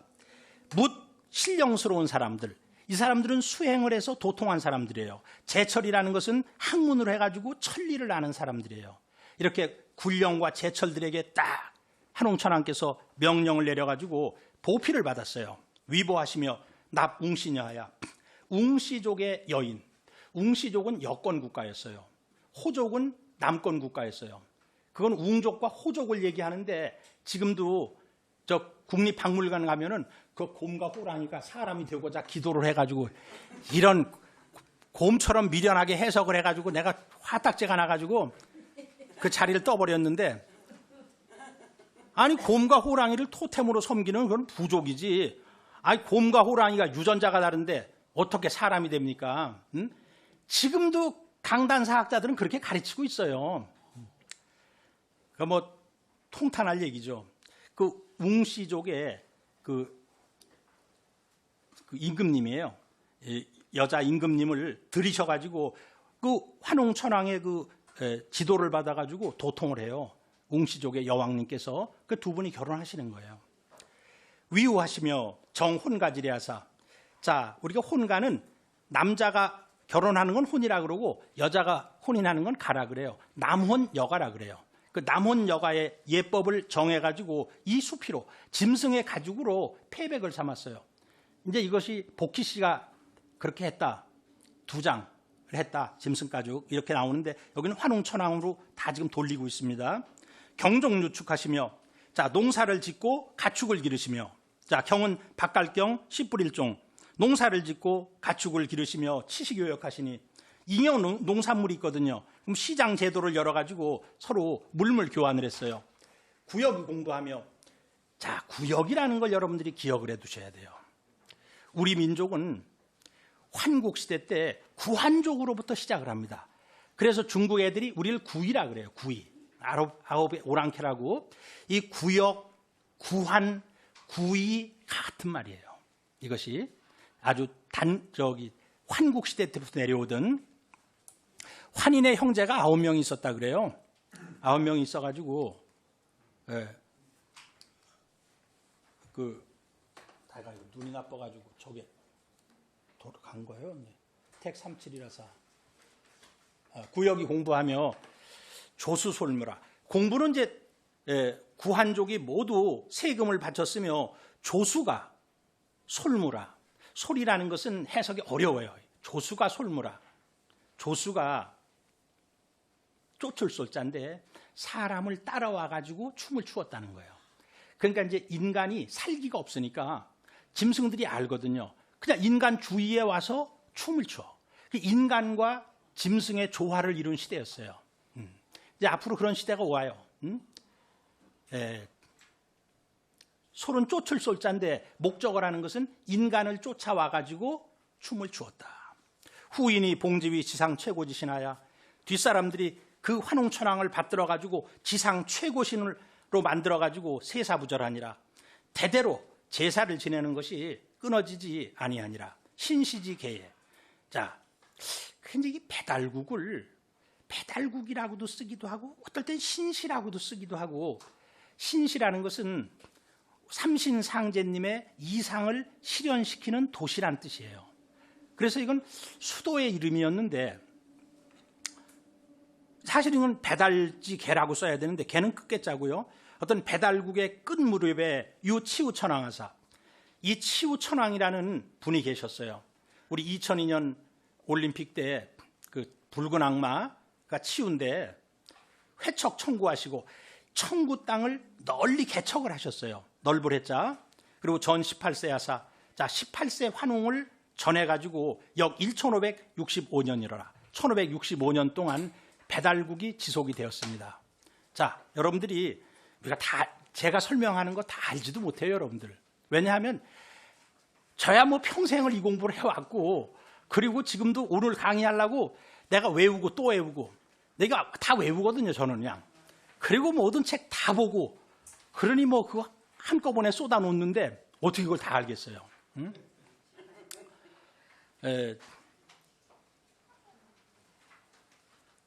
묻 신령스러운 사람들. 이 사람들은 수행을 해서 도통한 사람들이에요. 제철이라는 것은 학문으로 해가지고 천리를 아는 사람들이에요. 이렇게 굴령과 제철들에게 딱 한홍천왕께서 명령을 내려가지고 보필을 받았어요. 위보하시며 납웅시녀하야. 웅시족의 여인. 웅시족은 여권 국가였어요. 호족은 남권 국가였어요. 그건 웅족과 호족을 얘기하는데, 지금도 저 국립박물관 가면은 그 곰과 호랑이가 사람이 되고자 기도를 해가지고 이런 곰처럼 미련하게 해석을 해가지고 내가 화딱지가 나가지고 그 자리를 떠버렸는데, 아니 곰과 호랑이를 토템으로 섬기는 그건 부족이지. 아니 곰과 호랑이가 유전자가 다른데 어떻게 사람이 됩니까? 응? 지금도 강단사학자들은 그렇게 가르치고 있어요. 그 뭐 통탄할 얘기죠. 그 웅씨족의 그 임금님이에요. 여자 임금님을 들이셔가지고 그 환웅천왕의 그 지도를 받아가지고 도통을 해요. 웅씨족의 여왕님께서 그 두 분이 결혼하시는 거예요. 위우하시며 정혼가지리 하사. 자, 우리가 혼가는 남자가 결혼하는 건 혼이라 그러고 여자가 혼인하는 건 가라 그래요. 남혼 여가라 그래요. 그 남혼 여가의 예법을 정해가지고 이 수피로 짐승의 가죽으로 패백을 삼았어요. 이제 이것이 복희 씨가 그렇게 했다. 2장을 했다. 짐승 가죽 이렇게 나오는데 여기는 환웅천왕으로 다 지금 돌리고 있습니다. 경종유축하시며 자 농사를 짓고 가축을 기르시며 자 경은 박갈경 씨뿌릴종 농사를 짓고 가축을 기르시며 치식교역하시니 잉여 농산물이 있거든요. 그럼 시장 제도를 열어가지고 서로 물물 교환을 했어요. 구역 공부하며 자 구역이라는 걸 여러분들이 기억을 해두셔야 돼요. 우리 민족은 환국시대 때 구한족으로부터 시작을 합니다. 그래서 중국 애들이 우리를 구이라 그래요. 구이. 아홉의 오랑캐라고. 이 구역, 구한, 구이 같은 말이에요. 이것이 아주 환국시대 때부터 내려오던 환인의 형제가 9명이 있었다 그래요. 9명이 있어가지고, 다가 눈이 나빠가지고 저게 간 거예요. 택 37이라서. 구역이 공부하며 조수솔무라. 공부는 이제 구한족이 모두 세금을 바쳤으며 조수가 솔무라. 솔이라는 것은 해석이 어려워요. 조수가 솔무라. 조수가 쫓을 솔자인데 사람을 따라와 가지고 춤을 추었다는 거예요. 그러니까 이제 인간이 살기가 없으니까 짐승들이 알거든요. 그냥 인간 주위에 와서 춤을 춰. 인간과 짐승의 조화를 이룬 시대였어요. 이제 앞으로 그런 시대가 와요. 솔은 쫓을 솔자인데 목적을 하는 것은 인간을 쫓아와가지고 춤을 추었다. 후인이 봉지위 지상 최고지신하야. 뒷사람들이 그 환웅천왕을 받들어가지고 지상 최고신으로 만들어가지고 세사부절하니라. 대대로 제사를 지내는 것이 끊어지지 아니하니라. 신시지계에. 자, 근데 이 배달국이라고도 쓰기도 하고 어떨 땐 신시라고도 쓰기도 하고 신시라는 것은 삼신상제님의 이상을 실현시키는 도시란 뜻이에요. 그래서 이건 수도의 이름이었는데 사실 이건 배달지 개라고 써야 되는데 개는 끝개자고요. 어떤 배달국의 끝 무렵에 유치우천왕하사 이 치우천왕이라는 분이 계셨어요. 우리 2002년 올림픽 때 그 붉은 악마가 치우인데 회척 청구하시고 청구 땅을 널리 개척을 하셨어요. 넓으랬자. 그리고 전 18세 하사. 자, 18세 환웅을 전해가지고 역 1565년이라 1565년 동안 배달국이 지속이 되었습니다. 자, 여러분들이 우리가 다 제가 설명하는 거 다 알지도 못해요, 여러분들. 왜냐하면 저야 뭐 평생을 이 공부를 해왔고 그리고 지금도 오늘 강의하려고 내가 외우고 또 외우고 내가 다 외우거든요, 저는 그냥. 그리고 모든 책 다 보고 그러니 뭐 그거 한꺼번에 쏟아 놓는데 어떻게 그걸 다 알겠어요? 응?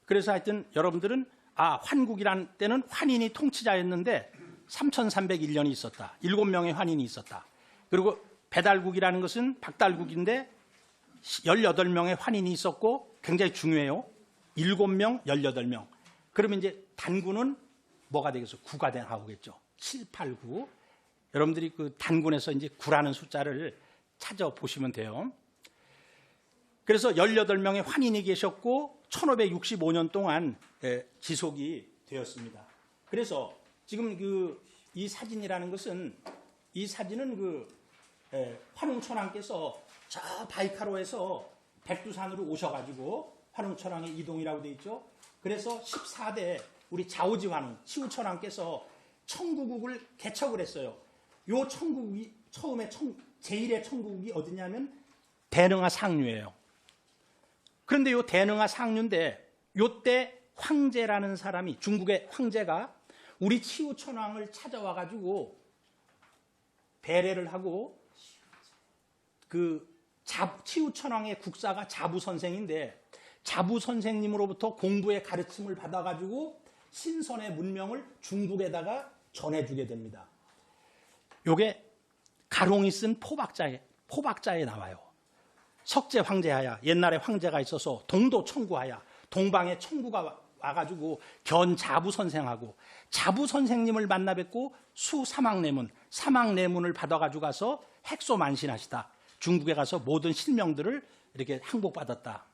그래서 하여튼 여러분들은 환국이란 때는 환인이 통치자였는데 3301년이 있었다. 7명의 환인이 있었다. 그리고 배달국이라는 것은 박달국인데 18명의 환인이 있었고 굉장히 중요해요. 7명, 18명. 그러면 이제 단군은 뭐가 되겠어요? 9가 나오겠죠. 7, 8, 9. 여러분들이 그 단군에서 이제 9라는 숫자를 찾아보시면 돼요. 그래서 18명의 환인이 계셨고 1565년 동안 지속이 되었습니다. 그래서 지금 이 사진이라는 것은 이 사진은 환웅천왕께서 저 바이카로에서 백두산으로 오셔가지고 환웅천왕의 이동이라고 되어 있죠. 그래서 14대 우리 자오지 환웅, 치우천왕께서 청구국을 개척을 했어요. 요 청구국이 처음에 제1의 청구국이 어디냐면 대능하 상류예요. 그런데 요 대능하 상류인데 요때 황제라는 사람이, 중국의 황제가 우리 치우천왕을 찾아와 가지고 배례를 하고, 그 치우천왕의 국사가 자부 선생인데, 자부 선생님으로부터 공부의 가르침을 받아 가지고 신선의 문명을 중국에다가 전해주게 됩니다. 요게 가롱이 쓴 포박자에 나와요. 석제 황제하야, 옛날에 황제가 있어서 동도 청구하야, 동방에 청구가 와가지고 견 자부 선생하고, 자부 선생님을 만나 뵙고 수 사막내문을 받아가지고 가서 핵소만신하시다. 중국에 가서 모든 실명들을 이렇게 항복받았다.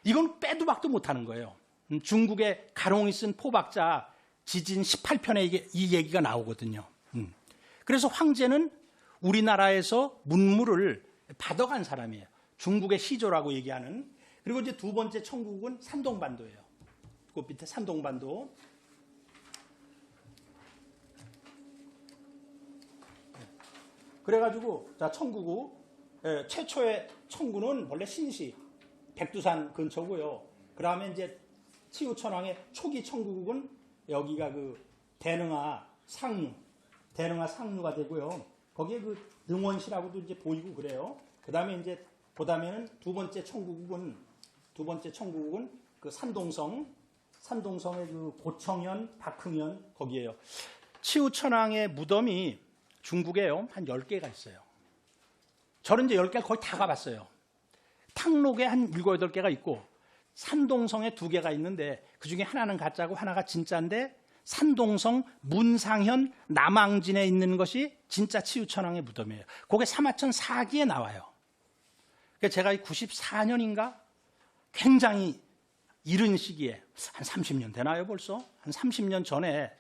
이건 빼도 박도 못하는 거예요. 중국의 가롱이 쓴 포박자 지진 18편에 이 얘기가 나오거든요. 그래서 황제는 우리나라에서 문물을 받아간 사람이에요. 중국의 시조라고 얘기하는. 그리고 이제 두 번째 청구국은 산동반도예요. 그 밑에 산동반도. 그래가지고 자, 청구국 최초의 청구는 원래 신시 백두산 근처고요. 그 다음에 이제 치우천왕의 초기 청구국은 여기가 그 대능하 상류가 되고요. 거기에 그 능원시라고도 이제 보이고 그래요. 그 다음에 이제 보다면은 두 번째 청구국은 그 산동성의 그 고청현, 박흥현 거기에요. 치우천왕의 무덤이 중국에요. 한 10개가 있어요. 저는 이제 10개 거의 다 가봤어요. 탕록에 한 7, 8개가 있고, 산동성에 2개가 있는데 그 중에 하나는 가짜고 하나가 진짜인데, 산동성 문상현 남항진에 있는 것이 진짜 치우천왕의 무덤이에요. 그게 사마천 4기에 나와요. 그러니까 제가 94년인가 굉장히 이른 시기에, 한 30년 되나요 벌써? 한 30년 전에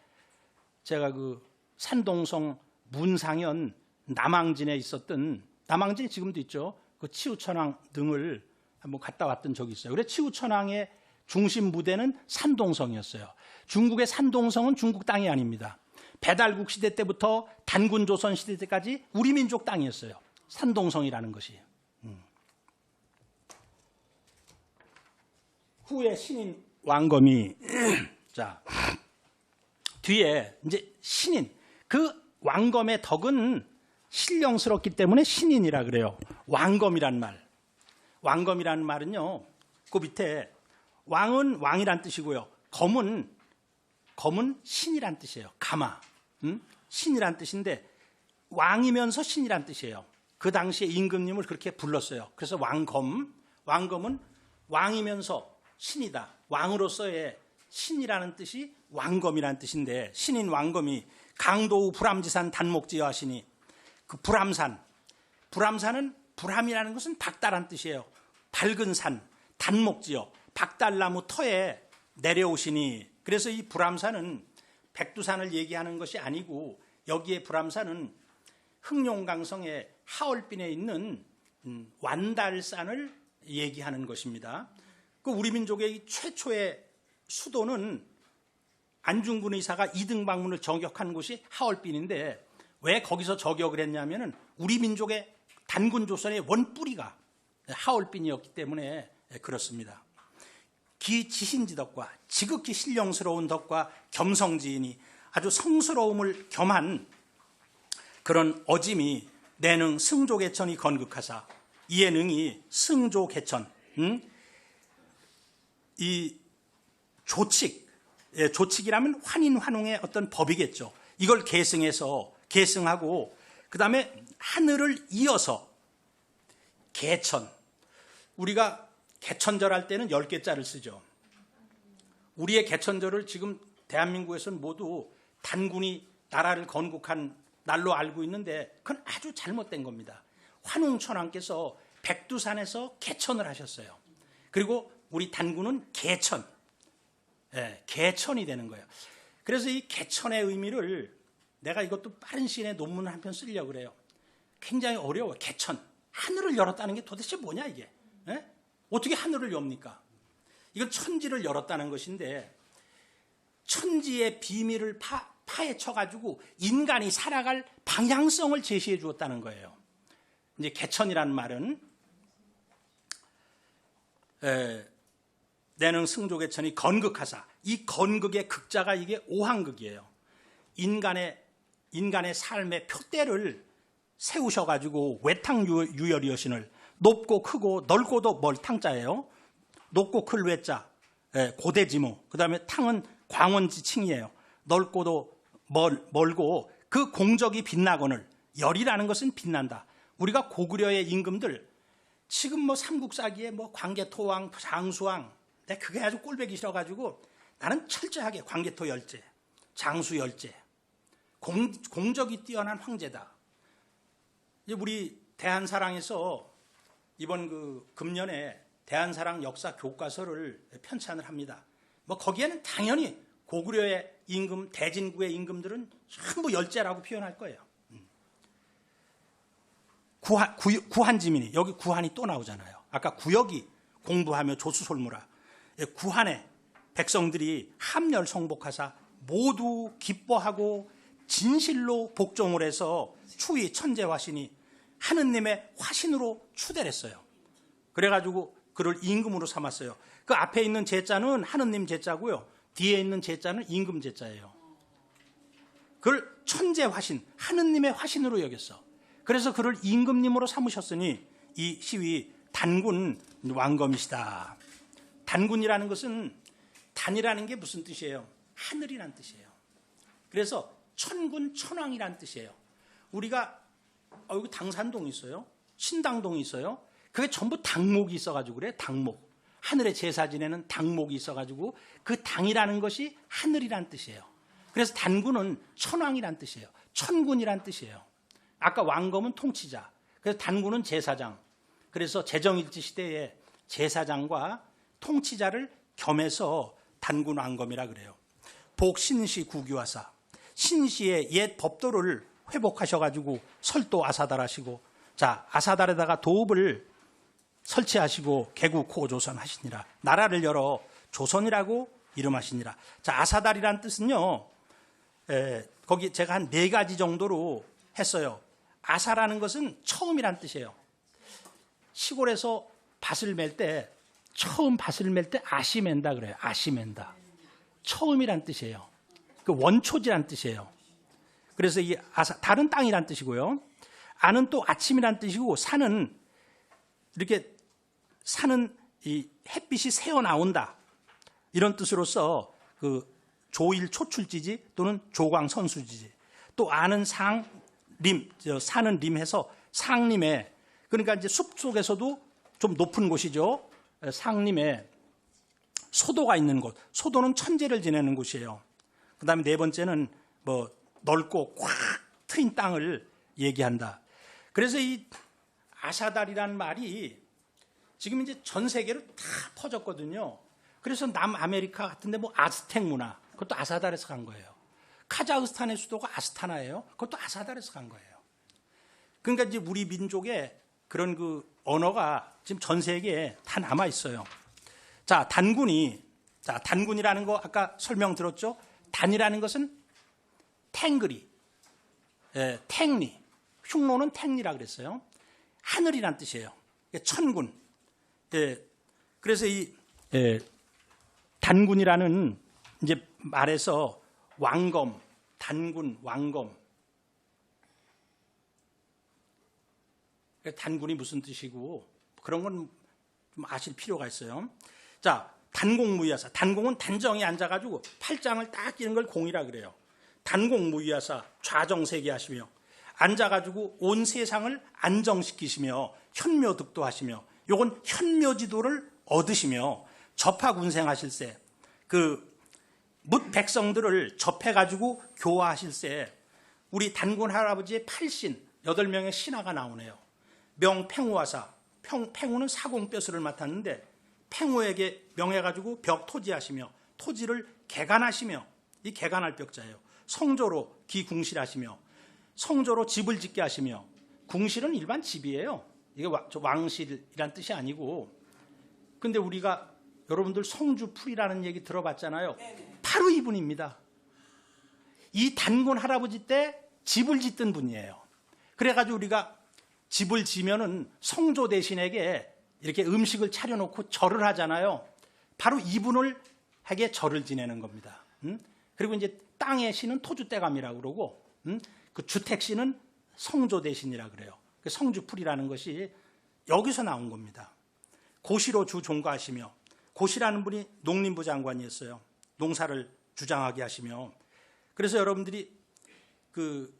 제가 그 산동성 문상현 남항진에 있었던, 남항진이 지금도 있죠. 그 치우천왕 등을 한번 갔다 왔던 적이 있어요. 그래서 치우천왕의 중심 무대는 산동성이었어요. 중국의 산동성은 중국 땅이 아닙니다. 배달국 시대 때부터 단군조선 시대 때까지 우리 민족 땅이었어요. 산동성이라는 것이. 후에 신인 왕검이 자 뒤에 이제 신인, 그 왕검의 덕은 신령스럽기 때문에 신인이라 그래요. 왕검이란 말은요, 그 밑에 왕은 왕이란 뜻이고요, 검은 신이란 뜻이에요. 가마, 신이란 뜻인데 왕이면서 신이란 뜻이에요. 그 당시에 임금님을 그렇게 불렀어요. 그래서 왕검은 왕이면서 신이다. 왕으로서의 신이라는 뜻이 왕검이라는 뜻인데, 신인 왕검이 강도우 불암지산 단목지여 하시니, 그 불암산은 불암이라는 것은 박달한 뜻이에요. 밝은 산, 단목지여, 박달나무 터에 내려오시니. 그래서 이 불암산은 백두산을 얘기하는 것이 아니고, 여기에 불암산은 흑룡강성의 하얼빈에 있는 완달산을 얘기하는 것입니다. 그 우리 민족의 최초의 수도는 안중근 의사가 이등방문을 저격한 곳이 하얼빈인데, 왜 거기서 저격을 했냐면은 우리 민족의 단군조선의 원뿌리가 하얼빈이었기 때문에 그렇습니다. 기지신지덕과 지극히 신령스러운 덕과 겸성지인이 아주 성스러움을 겸한 그런 어짐이 내능 승조개천이 건극하사, 이에 능이 승조개천, 이 조칙이라면 환인환웅의 어떤 법이겠죠. 이걸 계승하고, 그 다음에 하늘을 이어서 개천, 우리가 개천절 할 때는 10개자를 쓰죠. 우리의 개천절을 지금 대한민국에서는 모두 단군이 나라를 건국한 날로 알고 있는데, 그건 아주 잘못된 겁니다. 환웅천왕께서 백두산에서 개천을 하셨어요. 그리고 우리 단군은 개천이 되는 거예요. 그래서 이 개천의 의미를, 내가 이것도 빠른 시간에 논문을 한 편 쓰려고 그래요. 굉장히 어려워요. 개천, 하늘을 열었다는 게 도대체 뭐냐 이게? 어떻게 하늘을 엽니까? 이건 천지를 열었다는 것인데, 천지의 비밀을 파헤쳐가지고 인간이 살아갈 방향성을 제시해 주었다는 거예요. 이제 개천이라는 말은 내능 승조개천이 건극하사, 이 건극의 극자가 이게 오한극이에요. 인간의 삶의 표대를 세우셔가지고 외탕유열이 여신을 높고 크고 넓고도 멀탕자예요. 높고 클 외자, 고대지무. 그 다음에 탕은 광원지칭이에요. 넓고도 멀고 그 공적이 빛나거늘. 열이라는 것은 빛난다. 우리가 고구려의 임금들 지금 뭐 삼국사기에 뭐 광개토왕, 장수왕, 내가 그게 아주 꼴보기 싫어가지고 나는 철저하게 광개토 열제, 장수 열제, 공적이 뛰어난 황제다. 이제 우리 대한사랑에서 이번 그 금년에 대한사랑 역사 교과서를 편찬을 합니다. 뭐 거기에는 당연히 고구려의 임금, 대진구의 임금들은 전부 열제라고 표현할 거예요. 구한지민이, 여기 구한이 또 나오잖아요. 아까 구역이 공부하며 조수솔무라. 구한의 백성들이 함열 성복하사 모두 기뻐하고 진실로 복종을 해서 추위 천재화신이 하느님의 화신으로 추대를 했어요. 그래가지고 그를 임금으로 삼았어요. 그 앞에 있는 제자는 하느님 제자고요. 뒤에 있는 제자는 임금 제자예요. 그걸 천재화신, 하느님의 화신으로 여겼어. 그래서 그를 임금님으로 삼으셨으니 이 시위 단군 왕검이시다. 단군이라는 것은, 단이라는 게 무슨 뜻이에요? 하늘이란 뜻이에요. 그래서 천군 천왕이란 뜻이에요. 우리가 여기 당산동이 있어요. 신당동이 있어요. 그게 전부 당목이 있어가지고 그래. 당목. 하늘의 제사 지내는 당목이 있어가지고 그 당이라는 것이 하늘이란 뜻이에요. 그래서 단군은 천왕이란 뜻이에요. 천군이란 뜻이에요. 아까 왕검은 통치자. 그래서 단군은 제사장. 그래서 제정일지 시대에 제사장과 통치자를 겸해서 단군 왕검이라 그래요. 복신시 구규하사. 신시의 옛 법도를 회복하셔가지고 설도 아사달하시고, 자, 아사달에다가 도읍을 설치하시고 개국 호 조선 하시니라. 나라를 열어 조선이라고 이름하시니라. 자, 아사달이란 뜻은요, 거기 제가 한 4가지 정도로 했어요. 아사라는 것은 처음이란 뜻이에요. 시골에서 밭을 맬 때, 처음 밭을 맬 때 아시맨다 그래요. 아시맨다. 처음이란 뜻이에요. 그 원초지란 뜻이에요. 그래서 이 아사, 다른 땅이란 뜻이고요. 아는 또 아침이란 뜻이고, 산은 이렇게, 산은 이 햇빛이 새어 나온다. 이런 뜻으로서 그 조일 초출지지 또는 조광 선수지지. 또 아는 상림, 산은 림해서 상림에, 그러니까 이제 숲 속에서도 좀 높은 곳이죠. 상림에 소도가 있는 곳. 소도는 천재를 지내는 곳이에요. 그 다음에 4번째는 뭐 넓고 꽉 트인 땅을 얘기한다. 그래서 이 아사달이라는 말이 지금 이제 전 세계로 다 퍼졌거든요. 그래서 남아메리카 같은데 뭐 아즈텍 문화, 그것도 아사달에서 간 거예요. 카자흐스탄의 수도가 아스타나예요. 그것도 아사달에서 간 거예요. 그러니까 이제 우리 민족의 그런 그 언어가 지금 전 세계에 다 남아 있어요. 자, 단군이라는 거 아까 설명 들었죠? 단이라는 것은 탱그리, 탱리, 흉노는 탱리라 그랬어요. 하늘이란 뜻이에요. 천군. 그래서 이 단군이라는 이제 말에서 왕검, 단군, 왕검. 단군이 무슨 뜻이고 그런 건 좀 아실 필요가 있어요. 자, 단공무이하사. 단공은 단정히 앉아가지고 팔짱을 딱 끼는 걸 공이라 그래요. 단공무이하사 좌정세계하시며 앉아가지고 온 세상을 안정시키시며 현묘득도하시며, 요건 현묘지도를 얻으시며 접하군생하실세, 그 뭇 백성들을 접해가지고 교화하실세. 우리 단군 할아버지의 8신 8명의 신하가 나오네요. 명팽우하사. 팽우는 사공뼈수를 맡았는데 팽우에게 명해가지고 벽 토지하시며 토지를 개간하시며, 이 개간할 벽자예요. 성조로 기궁실하시며 성조로 집을 짓게 하시며, 궁실은 일반 집이에요. 이게 왕실이란 뜻이 아니고. 근데 우리가 여러분들 성주풀이라는 얘기 들어봤잖아요. 바로 이분입니다. 이 단군 할아버지 때 집을 짓던 분이에요. 그래가지고 우리가 집을 지면은 성조 대신에게 이렇게 음식을 차려놓고 절을 하잖아요. 바로 이분에게 절을 지내는 겁니다. 그리고 이제 땅의 신은 토주대감이라고 그러고, 그 주택 신은 성조 대신이라고 그래요. 그 성주풀이라는 것이 여기서 나온 겁니다. 고시로 주 종과하시며, 고시라는 분이 농림부 장관이었어요. 농사를 주장하게 하시며. 그래서 여러분들이 그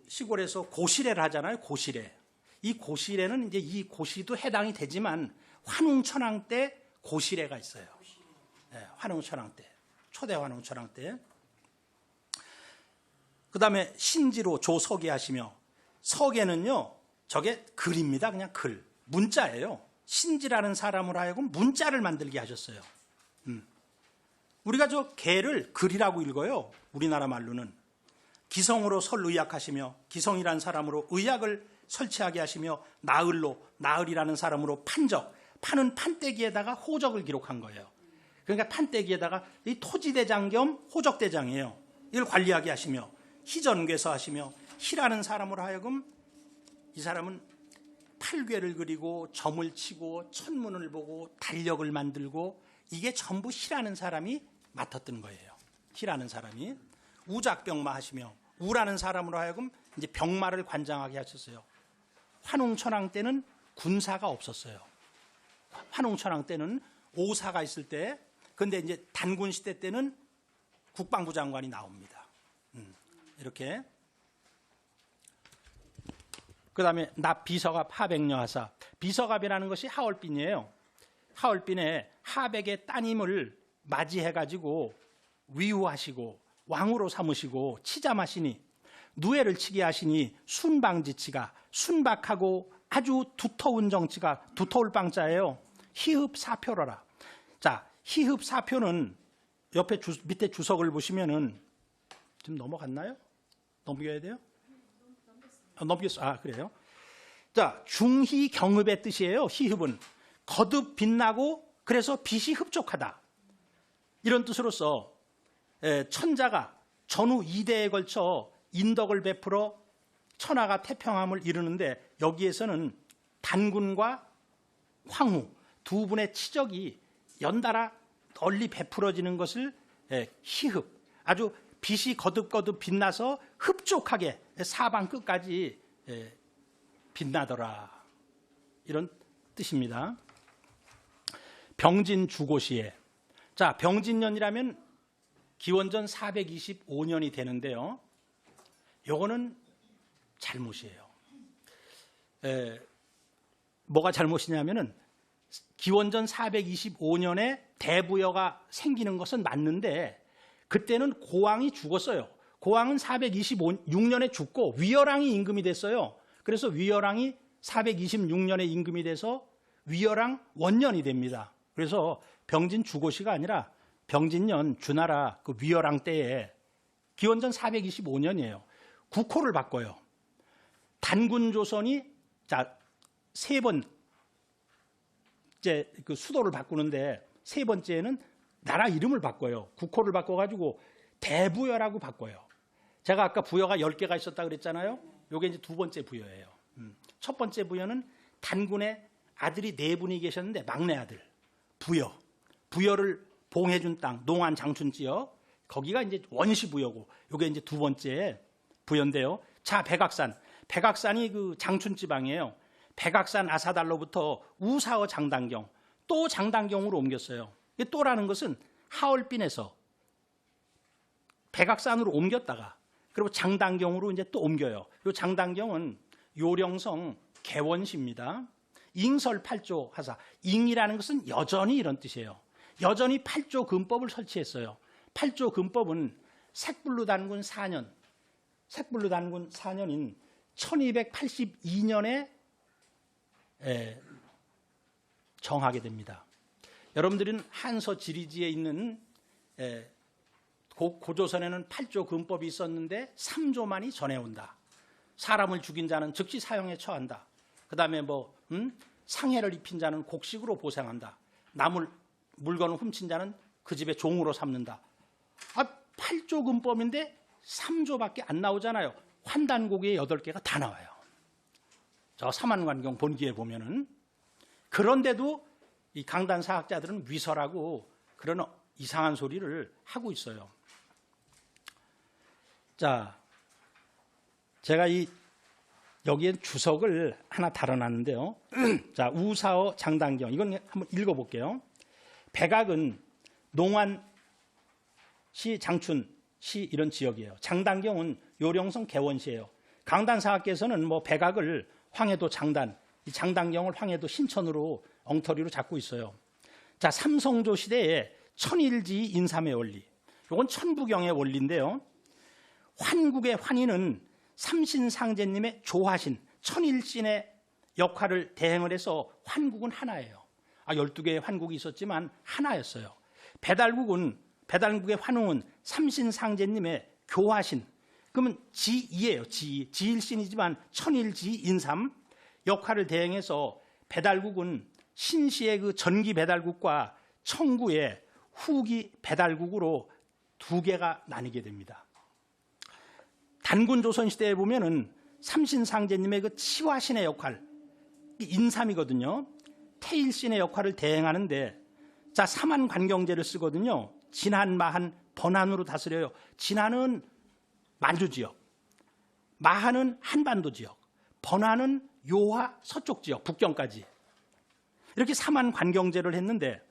시골에서 고시래를 하잖아요. 고시래. 이 고시래는 이제 이 고시도 해당이 되지만 환웅천황 때 고시래가 있어요. 네, 환웅천황 때. 초대 환웅천황 때. 그 다음에 신지로 조서계 하시며, 서계는요, 저게 글입니다. 그냥 글. 문자예요. 신지라는 사람으로 하여금 문자를 만들게 하셨어요. 우리가 저 개를 글이라고 읽어요. 우리나라 말로는. 기성으로 설의학하시며, 기성이라는 사람으로 의학을 설치하게 하시며, 나을이라는 사람으로 판은 판때기에다가 호적을 기록한 거예요. 그러니까 판때기에다가 이 토지대장 겸 호적대장이에요. 이걸 관리하게 하시며, 희전괴서 하시며, 희라는 사람으로 하여금 이 사람은 팔괘를 그리고 점을 치고 천문을 보고 달력을 만들고, 이게 전부 희라는 사람이 맡았던 거예요. 희라는 사람이. 우작병마 하시며, 우라는 사람으로 하여금 이제 병마를 관장하게 하셨어요. 환웅천황 때는 군사가 없었어요. 환웅천황 때는 오사가 있을 때, 근데 이제 단군 시대 때는 국방부 장관이 나옵니다. 이렇게. 그 다음에 납비서갑 하백녀하사. 비서갑이라는 것이 하얼빈이에요. 하얼빈에 하백의 따님을 맞이해가지고 위후하시고 왕으로 삼으시고 치잠하시니, 누에를 치게 하시니 순방지치가, 순박하고 아주 두터운 정치가, 두터울 방자예요. 희흡사표라라. 자, 희흡사표는 옆에 밑에 주석을 보시면은, 지금 넘어갔나요? 넘겨야 돼요? 넘겼어. 아, 그래요? 자, 중희경흡의 뜻이에요. 희흡은 거듭 빛나고 그래서 빛이 흡족하다, 이런 뜻으로서 천자가 전후 2대에 걸쳐 인덕을 베풀어 천하가 태평함을 이루는데, 여기에서는 단군과 황후 두 분의 치적이 연달아 널리 베풀어지는 것을 희흡, 아주 빛이 거듭거듭 빛나서 흡족하게 사방 끝까지 빛나더라, 이런 뜻입니다. 병진주고시에. 자, 병진년이라면 기원전 425년이 되는데요. 요거는 잘못이에요. 뭐가 잘못이냐면은, 기원전 425년에 대부여가 생기는 것은 맞는데, 그때는 고왕이 죽었어요. 고왕은 426년에 죽고 위열왕이 임금이 됐어요. 그래서 위열왕이 426년에 임금이 돼서 위열왕 원년이 됩니다. 그래서 병진 주고시가 아니라 병진년 주나라 그 위열왕 때에 기원전 425년이에요. 국호를 바꿔요. 단군 조선이 세 번째 그 수도를 바꾸는데, 세 번째는 나라 이름을 바꿔요. 국호를 바꿔가지고 대부여라고 바꿔요. 제가 아까 부여가 10개가 있었다 그랬잖아요. 이게 이제 두 번째 부여예요. 첫 번째 부여는 단군의 아들이 4분이 계셨는데, 막내 아들 부여, 부여를 봉해준 땅 농안 장춘지역, 거기가 이제 원시 부여고, 이게 이제 두 번째 부여인데요. 자, 백악산이 그 장춘 지방이에요. 백악산 아사달로부터 우사어 장단경, 또 장단경으로 옮겼어요. 이 또라는 것은 하얼빈에서 백악산으로 옮겼다가 그리고 장단경으로 이제 또 옮겨요. 이 장단경은 요령성 개원시입니다. 잉설 8조 하사. 잉이라는 것은 여전히, 이런 뜻이에요. 여전히 8조 금법을 설치했어요. 8조 금법은 색불루단군 4년인 1282년에 정하게 됩니다. 여러분들은 한서 지리지에 있는 고조선에는 8조 금법이 있었는데 3조만이 전해온다. 사람을 죽인 자는 즉시 사형에 처한다. 그 다음에 상해를 입힌 자는 곡식으로 보상한다. 물건을 훔친 자는 그 집의 종으로 삼는다. 8조 군법인데 3조밖에 안 나오잖아요. 환단고기의 8개가 다 나와요. 저 사만관경 본기에 보면은. 그런데도 이 강단 사학자들은 위설하고 그런 이상한 소리를 하고 있어요. 자, 제가 여기에 주석을 하나 달아놨는데요. 자, 우사어 장단경. 이건 한번 읽어볼게요. 백악은 농안시, 장춘시 이런 지역이에요. 장단경은 요령성 개원시예요. 강단사학께서는 백악을 황해도 장단, 이 장단경을 황해도 신천으로 엉터리로 잡고 있어요. 자, 삼성조 시대에 천일지 인삼의 원리. 이건 천부경의 원리인데요. 환국의 환희는 삼신상제님의 조하신 천일신의 역할을 대행을 해서 환국은 하나예요. 12개의 환국이 있었지만 하나였어요. 배달국의 환웅은 삼신상제님의 교하신, 그러면 지이예요. 지일신이지만 천일지 인삼 역할을 대행해서 배달국은 신시의 그 전기 배달국과 청구의 후기 배달국으로 2개가 나뉘게 됩니다. 단군 조선시대에 보면은 삼신상제님의 그 치화신의 역할, 인삼이거든요. 태일신의 역할을 대행하는데, 자, 사만관경제를 쓰거든요. 진한, 마한, 번한으로 다스려요. 진한은 만주 지역, 마한은 한반도 지역, 번한은 요하 서쪽 지역, 북경까지. 이렇게 사만관경제를 했는데,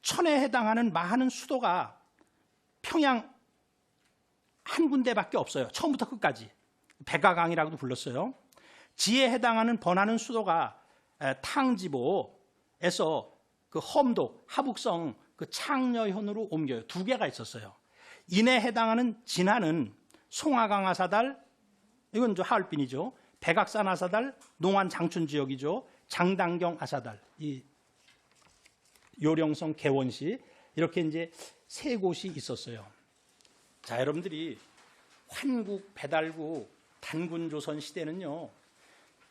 천에 해당하는 마한은 수도가 평양 한 군데밖에 없어요. 처음부터 끝까지. 백아강이라고도 불렀어요. 지에 해당하는 번하는 수도가 탕지보에서 그 험도, 하북성 그 창녀현으로 옮겨요. 2개가 있었어요. 인에 해당하는 진하는 송하강 아사달, 이건 하얼빈이죠. 백악산 아사달, 농안 장춘 지역이죠. 장단경 아사달, 이 요령성 개원시, 이렇게 이제 3곳이 있었어요. 자, 여러분들이 환국, 배달국, 단군조선 시대는요,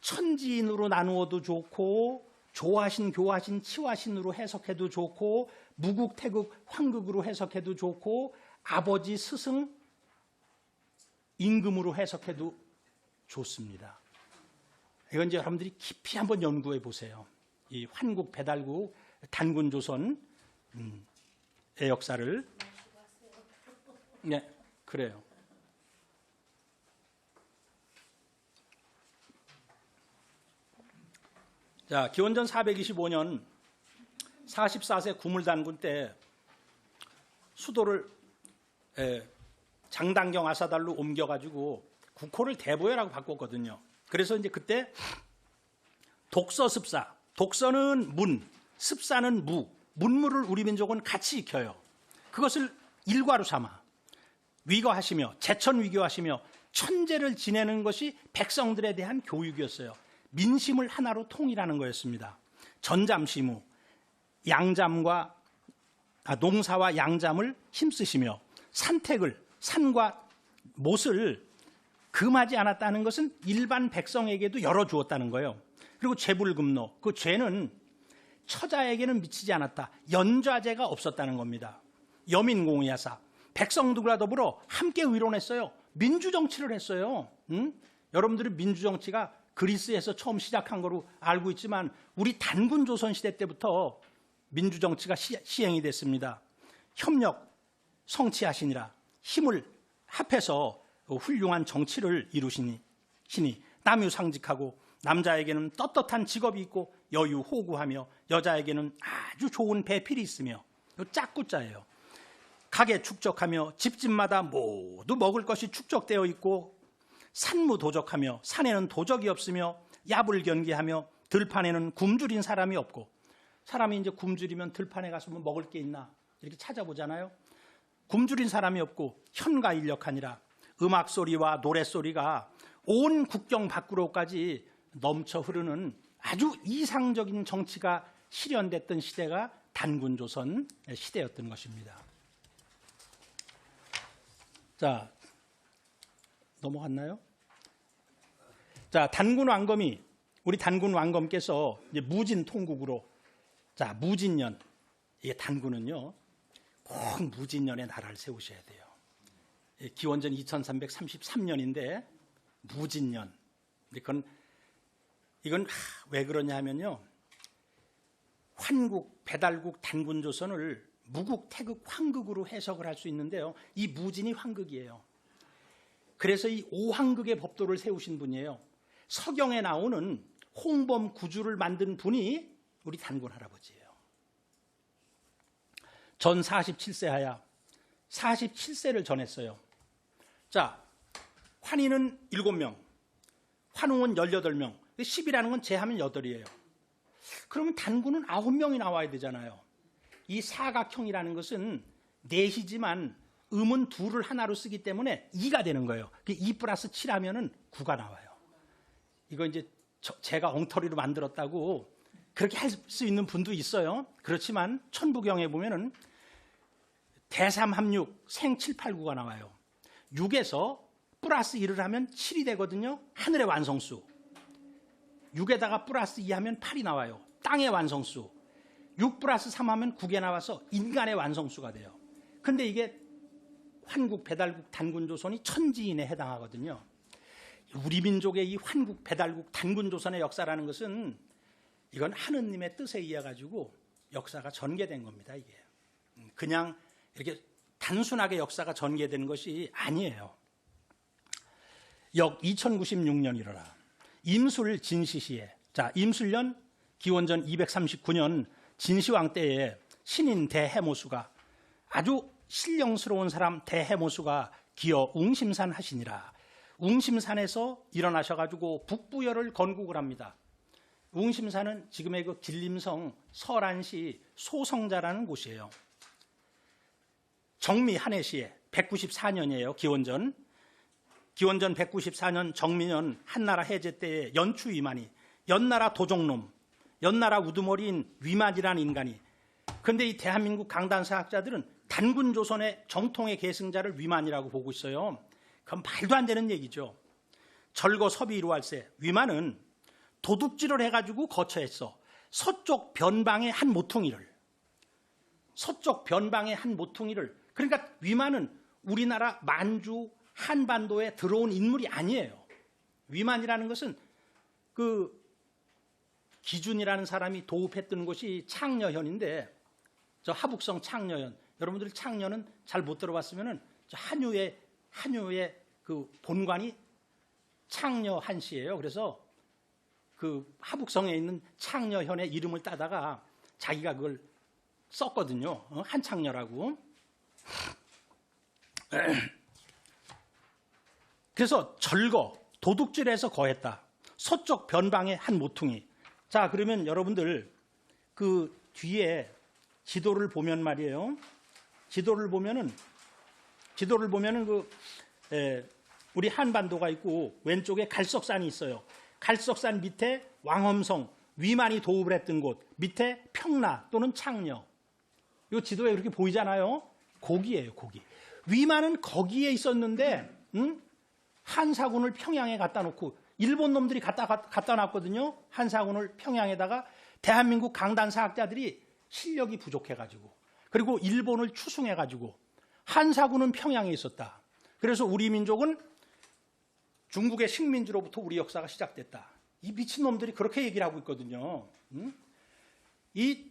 천지인으로 나누어도 좋고, 조하신, 교하신, 치화신으로 해석해도 좋고, 무국, 태국, 황국으로 해석해도 좋고, 아버지, 스승, 임금으로 해석해도 좋습니다. 이건 이제 여러분들이 깊이 한번 연구해 보세요. 이 환국, 배달국, 단군조선의 역사를. 네, 그래요. 자, 기원전 425년 44세 구물단군 때 수도를 장단경 아사달로 옮겨가지고 국호를 대보여라고 바꿨거든요. 그래서 이제 그때 독서, 습사, 독서는 문, 습사는 무, 문무를 우리 민족은 같이 익혀요. 그것을 일과로 삼아 위거하시며 제천 위교하시며 천재를 지내는 것이 백성들에 대한 교육이었어요. 민심을 하나로 통일하는 거였습니다. 전잠시무, 양잠과 농사와 양잠을 힘쓰시며 산택을, 산과 못을 금하지 않았다는 것은 일반 백성에게도 열어주었다는 거예요. 그리고 죄불금노, 그 죄는 처자에게는 미치지 않았다. 연좌제가 없었다는 겁니다. 여민공야사, 백성들과 더불어 함께 의논했어요. 민주정치를 했어요. 여러분들이 민주정치가 그리스에서 처음 시작한 거로 알고 있지만 우리 단군 조선시대 때부터 민주정치가 시행이 됐습니다. 협력, 성취하시니라, 힘을 합해서 훌륭한 정치를 이루시니 남유상직하고 남자에게는 떳떳한 직업이 있고 여유 호구하며 여자에게는 아주 좋은 배필이 있으며 짝구자예요. 가게 축적하며 집집마다 모두 먹을 것이 축적되어 있고 산무도적하며 산에는 도적이 없으며 야불 견기하며 들판에는 굶주린 사람이 없고, 사람이 이제 굶주리면 들판에 가서 뭐 먹을 게 있나 이렇게 찾아보잖아요. 굶주린 사람이 없고 현가인력하니라, 음악소리와 노랫소리가 온 국경 밖으로까지 넘쳐 흐르는 아주 이상적인 정치가 실현됐던 시대가 단군조선 시대였던 것입니다. 자, 넘어갔나요? 자, 단군 왕검이, 우리 단군 왕검께서 이제 무진 통국으로, 자, 무진년, 이게 단군은요, 꼭 무진년의 나라를 세우셔야 돼요. 기원전 2333년인데 무진년. 이건 왜 그러냐 하면요. 환국, 배달국, 단군조선을 무국, 태극, 황극으로 해석을 할 수 있는데요. 이 무진이 황극이에요. 그래서 이 오황극의 법도를 세우신 분이에요. 서경에 나오는 홍범 구주를 만든 분이 우리 단군 할아버지예요. 전 47세 하야 47세를 전했어요. 자, 환인은 7명, 환웅은 18명, 10이라는 건 제하면 8이에요. 그러면 단군은 9명이 나와야 되잖아요. 이 사각형이라는 것은 넷이지만 음은 둘을 하나로 쓰기 때문에 2가 되는 거예요. 2 플러스 7 하면은 9가 나와요. 이거 이제 제가 엉터리로 만들었다고 그렇게 할 수 있는 분도 있어요. 그렇지만 천부경에 보면은 대삼합육 생 7, 8, 9가 나와요. 6에서 플러스 1을 하면 7이 되거든요. 하늘의 완성수. 6에다가 플러스 2 하면 8이 나와요. 땅의 완성수. 6 플러스 3 하면 9개 나와서 인간의 완성수가 돼요. 근데 이게 환국, 배달국, 단군조선이 천지인에 해당하거든요. 우리 민족의 이 환국, 배달국, 단군조선의 역사라는 것은 이건 하느님의 뜻에 의해 가지고 역사가 전개된 겁니다. 이게 그냥 이렇게 단순하게 역사가 전개된 것이 아니에요. 역 2096년이로라. 임술 진시시에, 자, 임술년 기원전 239년 진시황 때에 신인 대해모수가 아주 신령스러운 사람 대해모수가 기어 웅심산 하시니라. 웅심산에서 일어나셔가지고 북부열을 건국을 합니다. 웅심산은 지금의 그 길림성 설안시 소성자라는 곳이에요. 정미 한해시에 194년이에요. 기원전 194년 정미년 한나라 해제 때에 연추 위만이, 연나라 도적놈, 연나라 우두머리인 위만이라는 인간이, 그런데 이 대한민국 강단사학자들은 단군조선의 정통의 계승자를 위만이라고 보고 있어요. 그건 말도 안 되는 얘기죠. 절거 섭이 이루할세, 위만은 도둑질을 해가지고 거처했어. 서쪽 변방의 한 모퉁이를, 그러니까 위만은 우리나라 만주 한반도에 들어온 인물이 아니에요. 위만이라는 것은 그 기준이라는 사람이 도읍했던 곳이 창녀현인데, 저 하북성 창녀현, 여러분들 창녀는 잘 못 들어봤으면은 한유의 그 본관이 창녀한시예요. 그래서 그 하북성에 있는 창녀현의 이름을 따다가 자기가 그걸 썼거든요. 한창녀라고. 그래서 절거, 도둑질해서 거했다. 서쪽 변방의 한 모퉁이. 자, 그러면 여러분들 그 뒤에 지도를 보면 말이에요. 지도를 보면은 우리 한반도가 있고 왼쪽에 갈석산이 있어요. 갈석산 밑에 왕엄성, 위만이 도읍을 했던 곳, 밑에 평라 또는 창녀. 이 지도에 그렇게 보이잖아요. 거기예요, 거기. 위만은 거기에 있었는데, 한사군을 평양에 갖다 놓고, 일본 놈들이 갖다 놨거든요. 한사군을 평양에다가. 대한민국 강단사학자들이 실력이 부족해가지고, 그리고 일본을 추승해가지고 한사군은 평양에 있었다. 그래서 우리 민족은 중국의 식민지로부터 우리 역사가 시작됐다. 이 미친놈들이 그렇게 얘기를 하고 있거든요. 이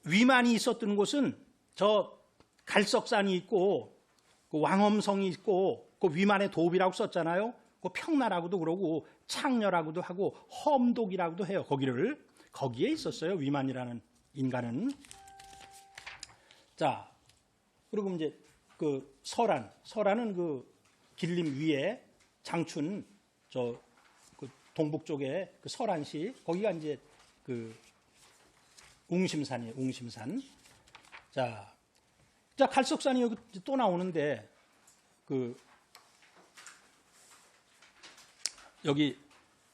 위만이 있었던 곳은 저 갈석산이 있고 그 왕엄성이 있고 그 위만의 도읍이라고 썼잖아요. 그 평나라고도 그러고 창녀라고도 하고 험독이라고도 해요. 거기에 있었어요. 위만이라는 인간은. 자, 그리고 이제 그 설안은 그 길림 위에 장춘 저 그 동북 쪽에 그 설안시, 거기가 이제 그 웅심산이에요. 웅심산. 자, 갈석산이 여기 또 나오는데 그 여기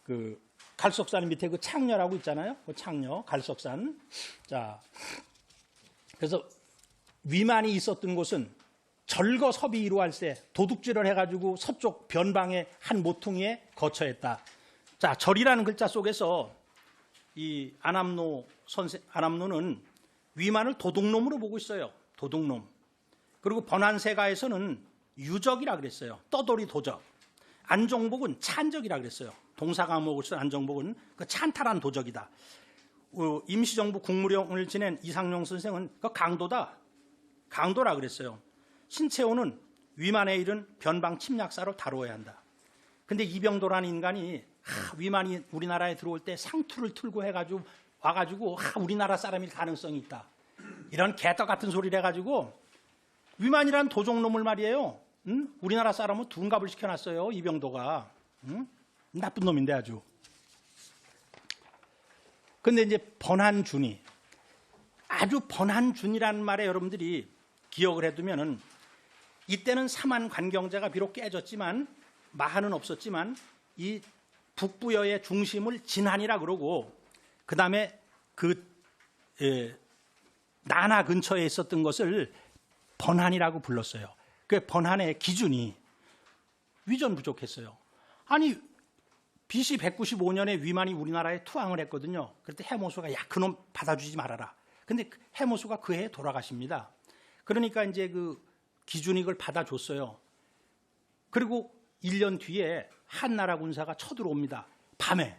그 갈석산 밑에 그 창녀라고 있잖아요. 그 창녀, 갈석산. 자, 그래서 위만이 있었던 곳은 절거 섭이 이루할세, 도둑질을 해가지고 서쪽 변방의 한 모퉁이에 거처했다. 자, 절이라는 글자 속에서 이 안암노는 위만을 도둑놈으로 보고 있어요. 도둑놈. 그리고 번안세가에서는 유적이라 그랬어요. 떠돌이 도적. 안종복은 찬적이라 그랬어요. 동사 과목을 쓴 안종복은 그 찬탈한 도적이다. 임시정부 국무령을 지낸 이상용 선생은 그 강도다. 강도라 그랬어요. 신채호는 위만에 이른 변방 침략사로 다루어야 한다. 근데 이병도라는 인간이 위만이 우리나라에 들어올 때 상투를 틀고 해가지고 와가지고 우리나라 사람일 가능성이 있다. 이런 개떡 같은 소리를 해가지고 위만이란 도적놈을 말이에요. 우리나라 사람은 둔갑을 시켜놨어요. 이병도가. 나쁜 놈인데 아주. 근데 이제 번한준이 아주 번한준이라는 말에 여러분들이 기억을 해두면은 이때는 삼한 관경제가 비록 깨졌지만 마한은 없었지만 이 북부여의 중심을 진한이라 그러고 그 다음에 나나 근처에 있었던 것을 번한이라고 불렀어요. 그 번한의 기준이 위전 부족했어요. 아니 BC 195년에 위만이 우리나라에 투항을 했거든요. 그때 해모수가 야 그놈 받아주지 말아라. 근데 해모수가 그 해에 돌아가십니다. 그러니까 이제 그 기준이 그걸 받아줬어요. 그리고 1년 뒤에 한나라 군사가 쳐들어옵니다. 밤에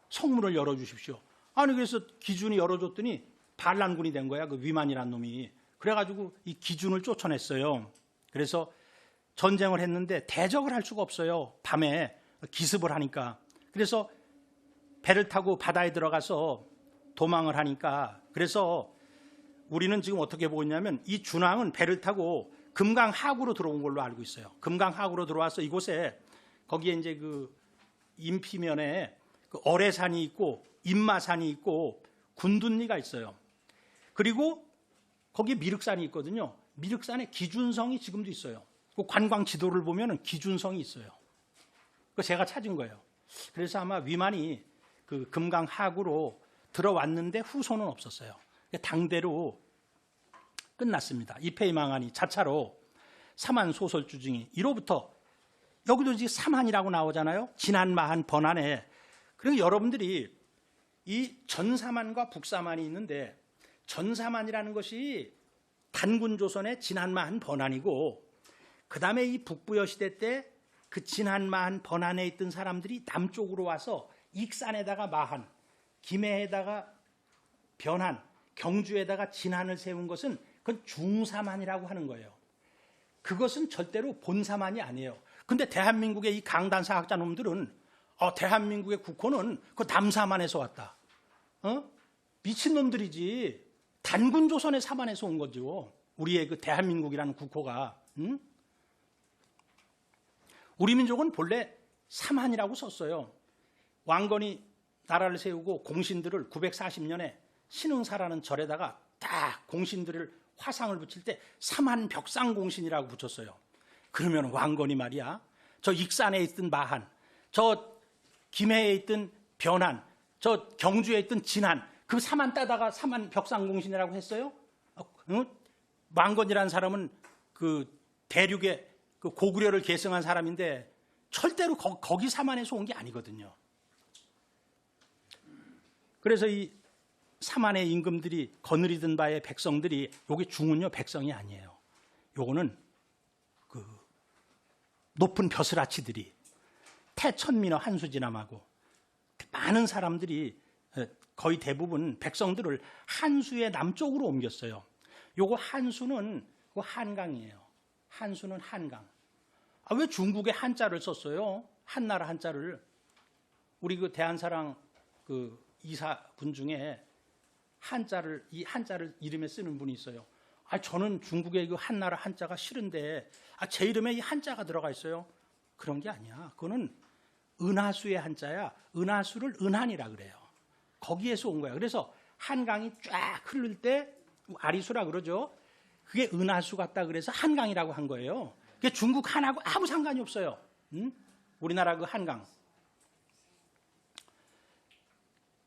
성문을 열어주십시오. 아니 그래서 기준이 열어줬더니 반란군이 된 거야. 그 위만이란 놈이. 그래가지고 이 기준을 쫓아냈어요. 그래서 전쟁을 했는데 대적을 할 수가 없어요. 밤에 기습을 하니까. 그래서 배를 타고 바다에 들어가서 도망을 하니까. 그래서 우리는 지금 어떻게 보고 있냐면 이 준왕은 배를 타고 금강 하구로 들어온 걸로 알고 있어요. 금강 하구로 들어와서 이곳에 거기에 이제 그 인피면에 그 어뢰산이 있고 인마산이 있고 군둔리가 있어요. 그리고 거기에 미륵산이 있거든요. 미륵산에 기준성이 지금도 있어요. 그 관광 지도를 보면 기준성이 있어요. 그 제가 찾은 거예요. 그래서 아마 위만이 그 금강 하구로 들어왔는데 후손은 없었어요. 당대로 끝났습니다. 이폐이망하니 자차로 삼한 소설주 중에 1호부터 여기도 이제 삼한이라고 나오잖아요. 진한마한 번한에. 그리고 여러분들이 이 전삼한과 북삼한이 있는데 전삼한이라는 것이 단군조선의 진한마한 번한이고 그 다음에 이 북부여 시대 때 그 진한마한 번한에 있던 사람들이 남쪽으로 와서 익산에다가 마한, 김해에다가 변한, 경주에다가 진한을 세운 것은 그건 중삼한이라고 하는 거예요. 그것은 절대로 본삼한이 아니에요. 근데 대한민국의 이 강단사학자 놈들은 대한민국의 국호는 그 남삼한에서 왔다. 미친 놈들이지. 단군조선의 삼한에서 온 거죠. 우리의 그 대한민국이라는 국호가. 우리 민족은 본래 삼한이라고 썼어요. 왕건이 나라를 세우고 공신들을 940년에 신흥사라는 절에다가 딱 공신들을 화상을 붙일 때 삼한벽상공신이라고 붙였어요. 그러면 왕건이 말이야. 저 익산에 있던 마한, 저 김해에 있던 변한, 저 경주에 있던 진한, 그 삼한 따다가 삼한벽상공신이라고 했어요. 왕건이라는 사람은 그 대륙의 그 고구려를 계승한 사람인데 절대로 거기 삼한에서 온 게 아니거든요. 그래서 이 삼한의 임금들이 거느리던 바의 백성들이 요게 중은요 백성이 아니에요. 요거는 그 높은 벼슬아치들이 태천민어 한수진함하고 많은 사람들이 거의 대부분 백성들을 한수의 남쪽으로 옮겼어요. 요거 한수는 그 한강이에요. 한수는 한강. 왜 중국에 한자를 썼어요? 한나라 한자를. 우리 그 대한사랑 그 이사분 중에 이 한자를 이름에 쓰는 분이 있어요. 저는 중국의 그 한나라 한자가 싫은데 제 이름에 이 한자가 들어가 있어요. 그런 게 아니야. 그거는 은하수의 한자야. 은하수를 은한이라 그래요. 거기에서 온 거야. 그래서 한강이 쫙 흐를 때 아리수라 그러죠. 그게 은하수 같다 그래서 한강이라고 한 거예요. 그게 중국 한하고 아무 상관이 없어요. 우리나라 그 한강.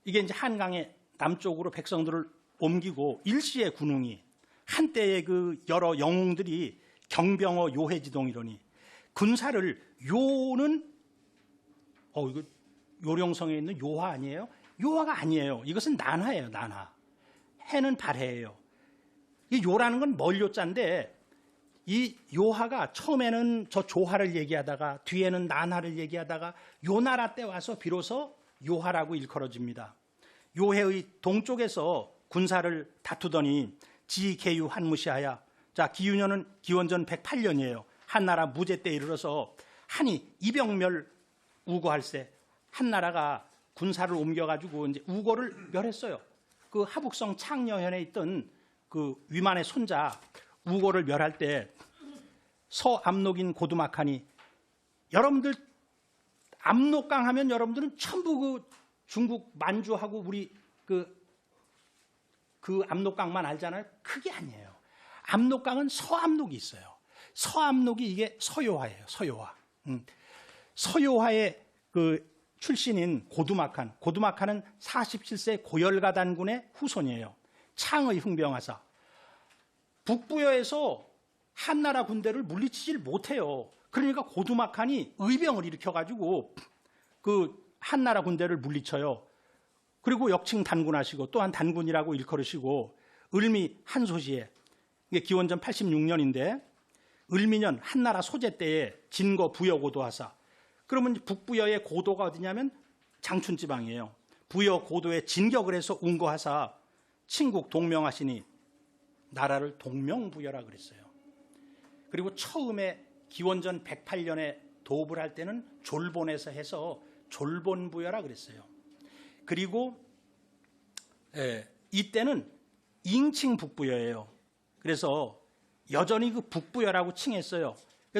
이게 이제 한강의 남쪽으로 백성들을 옮기고 일시의 군웅이 한때의 그 여러 영웅들이 경병어 요해지동 이러니 군사를 요는 이거 요령성에 있는 요화 아니에요? 요화가 아니에요. 이것은 난화예요. 난화. 해는 발해예요. 이 요라는 건 멀 요자인데 이 요하가 처음에는 저 조하를 얘기하다가 뒤에는 난하를 얘기하다가 요나라 때 와서 비로소 요하라고 일컬어집니다. 요해의 동쪽에서 군사를 다투더니 지계유 한무시하야. 자, 기유년은 기원전 108년이에요. 한나라 무제 때 이르러서 한이 이병멸 우고할세. 한나라가 군사를 옮겨가지고 이제 우고를 멸했어요. 그 하북성 창녀현에 있던 그 위만의 손자 우고를 멸할 때 서압록인 고두막하니, 여러분들 압록강 하면 여러분들은 전부 그 중국 만주하고 우리 그 압록강만 알잖아요. 그게 아니에요. 압록강은 서압록이 있어요. 서압록이 이게 서요하예요. 서요하. 서요하의 그 출신인 고두막한. 고두막한은 47세 고열가 단군의 후손이에요. 창의 흥병하사. 북부여에서 한나라 군대를 물리치질 못해요. 그러니까 고두막한이 의병을 일으켜가지고 그 한나라 군대를 물리쳐요. 그리고 역칭 단군하시고 또한 단군이라고 일컬으시고 을미 한소시에, 이게 기원전 86년인데 을미년 한나라 소재 때에 진거 부여 고도하사. 그러면 북부여의 고도가 어디냐면 장춘지방이에요. 부여 고도에 진격을 해서 운거하사 친국 동명하시니 나라를 동명부여라 그랬어요. 그리고 처음에 기원전 108년에 도읍을 할 때는 졸본에서 해서 졸본부여라 그랬어요. 그리고 이때는 잉칭 북부여예요. 그래서 여전히 그 북부여라고 칭했어요.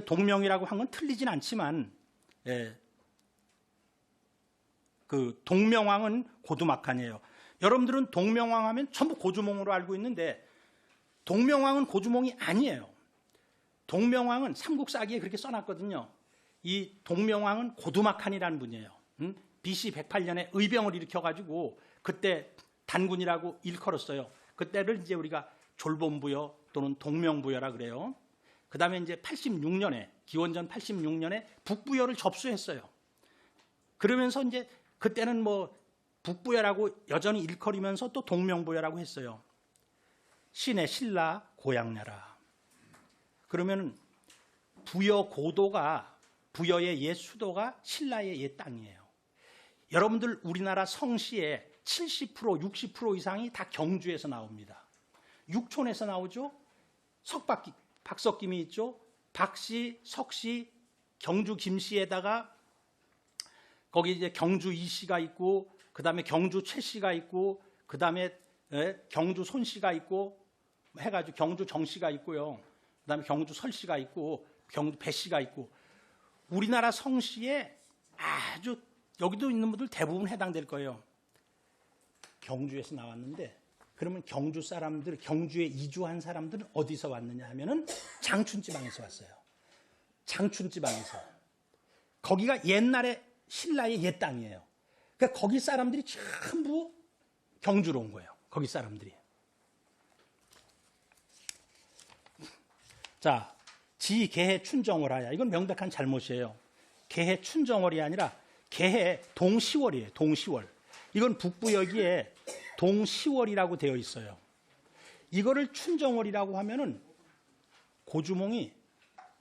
동명이라고 한 건 틀리진 않지만 그 동명왕은 고두막한이에요. 여러분들은 동명왕 하면 전부 고주몽으로 알고 있는데 동명왕은 고주몽이 아니에요. 동명왕은 삼국사기에 그렇게 써놨거든요. 이 동명왕은 고두막한이라는 분이에요. BC 108년에 의병을 일으켜가지고 그때 단군이라고 일컬었어요. 그때를 이제 우리가 졸본부여 또는 동명부여라 그래요. 그 다음에 이제 86년에, 기원전 86년에 북부여를 접수했어요. 그러면서 이제 그때는 뭐 북부여라고 여전히 일컬이면서 또 동명부여라고 했어요. 신의 신라 고향나라. 그러면 부여 고도가, 부여의 옛 수도가 신라의 옛 땅이에요. 여러분들 우리나라 성씨의 70%, 60% 이상이 다 경주에서 나옵니다. 육촌에서 나오죠. 박석김이 있죠. 박씨, 석씨, 경주 김씨에다가 거기 이제 경주 이씨가 있고, 그 다음에 경주 최씨가 있고, 그 다음에 경주 손씨가 있고, 해가지고 경주 정씨가 있고요. 그 다음에 경주 설씨가 있고, 경주 배씨가 있고, 우리나라 성씨에 아주 여기도 있는 분들 대부분 해당될 거예요. 경주에서 나왔는데, 그러면 경주 사람들, 경주에 이주한 사람들은 어디서 왔느냐 하면은 장춘지방에서 왔어요. 장춘지방에서. 거기가 옛날에 신라의 옛 땅이에요. 그러니까 거기 사람들이 전부 경주로 온 거예요. 거기 사람들이. 자, 지계해 춘정월하야. 이건 명백한 잘못이에요. 계해 춘정월이 아니라 계해 동시월이에요. 동시월. 이건 북부여기에 동시월이라고 되어 있어요. 이거를 춘정월이라고 하면은 고주몽이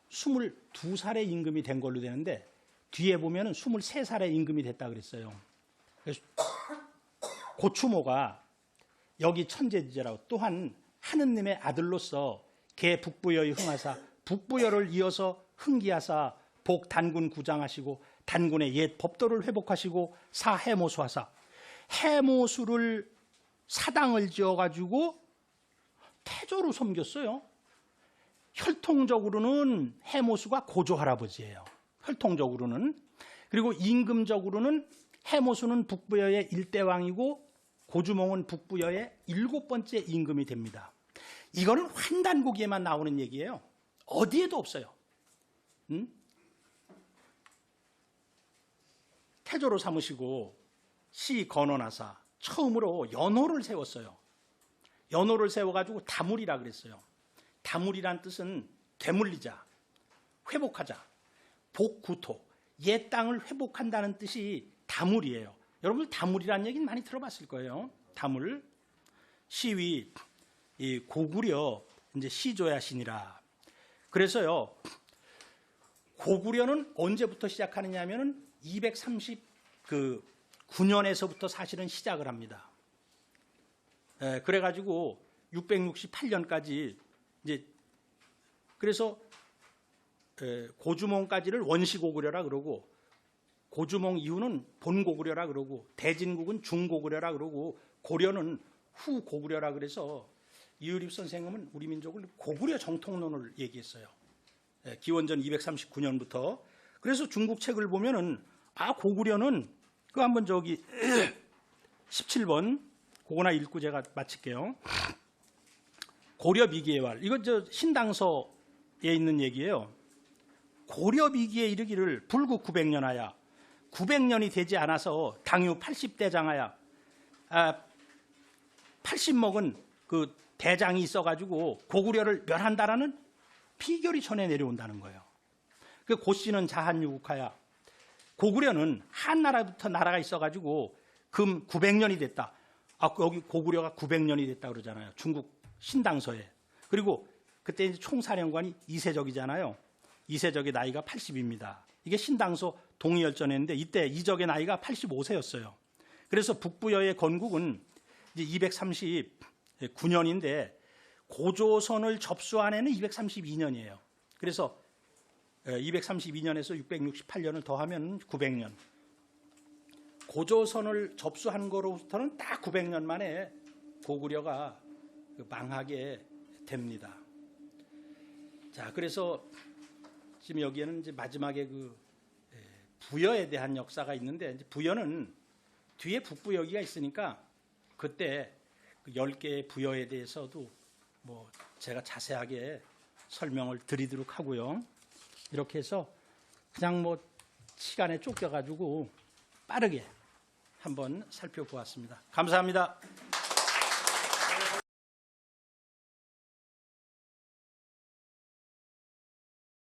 22살의 임금이 된 걸로 되는데 뒤에 보면은 23살의 임금이 됐다 그랬어요. 그래서 고추모가 여기 천재지제라고, 또한 하느님의 아들로서 개 북부여의 흥하사, 북부여를 이어서 흥기하사 복 단군 구장하시고 단군의 옛 법도를 회복하시고 사해모수하사, 해모수를 사당을 지어가지고 태조로 섬겼어요. 혈통적으로는 해모수가 고조 할아버지예요. 혈통적으로는. 그리고 임금적으로는 해모수는 북부여의 일대왕이고 고주몽은 북부여의 7번째 임금이 됩니다. 이거는 환단고기에만 나오는 얘기예요. 어디에도 없어요. 태조로 삼으시고 시 건원하사 처음으로 연호를 세웠어요. 연호를 세워가지고 다물이라 그랬어요. 다물이란 뜻은 되물리자, 회복하자, 복구토, 옛 땅을 회복한다는 뜻이 다물이에요. 여러분들 다물이라는 얘기는 많이 들어봤을 거예요. 다물. 시위, 이 고구려 이제 시조야신이라. 그래서요, 고구려는 언제부터 시작하느냐면은 239년에서부터 사실은 시작을 합니다. 그래가지고 668년까지 이제 그래서 고주몽까지를 원시고구려라 그러고, 고주몽 이후는 본고구려라 그러고, 대진국은 중고구려라 그러고, 고려는 후고구려라 그래서 이의립 선생님은 우리 민족을 고구려 정통론을 얘기했어요. 기원전 239년부터. 그래서 중국 책을 보면은 고구려는 그 한번 저기 17번 그거나 읽고 제가 마칠게요. 고려 비기의 왈. 이거 저 신당서에 있는 얘기예요. 고려 비기에 이르기를 불국 900년 하야 900년이 되지 않아서 당유 80대장하야 80 먹은 그 대장이 있어가지고 고구려를 멸한다라는 피결이 전해 내려온다는 거예요. 그 고씨는 자한유국하야 고구려는 한나라부터 나라가 있어가지고 금 900년이 됐다. 여기 고구려가 900년이 됐다 그러잖아요. 중국 신당서에. 그리고 그때 이제 총사령관이 이세적이잖아요. 이세적의 나이가 80입니다. 이게 신당서 동의열전했는데 이때 이적의 나이가 85세였어요. 그래서 북부여의 건국은 이제 239년인데 고조선을 접수한 해는 232년이에요. 그래서 232년에서 668년을 더하면 900년. 고조선을 접수한 거로부터는 딱 900년 만에 고구려가 망하게 됩니다. 자, 그래서 지금 여기에는 이제 마지막에 그 부여에 대한 역사가 있는데, 이제 부여는 뒤에 북부여기가 있으니까 그때 그 10개의 부여에 대해서도 뭐 제가 자세하게 설명을 드리도록 하고요. 이렇게 해서 그냥 뭐 시간에 쫓겨가지고 빠르게 한번 살펴보았습니다. 감사합니다.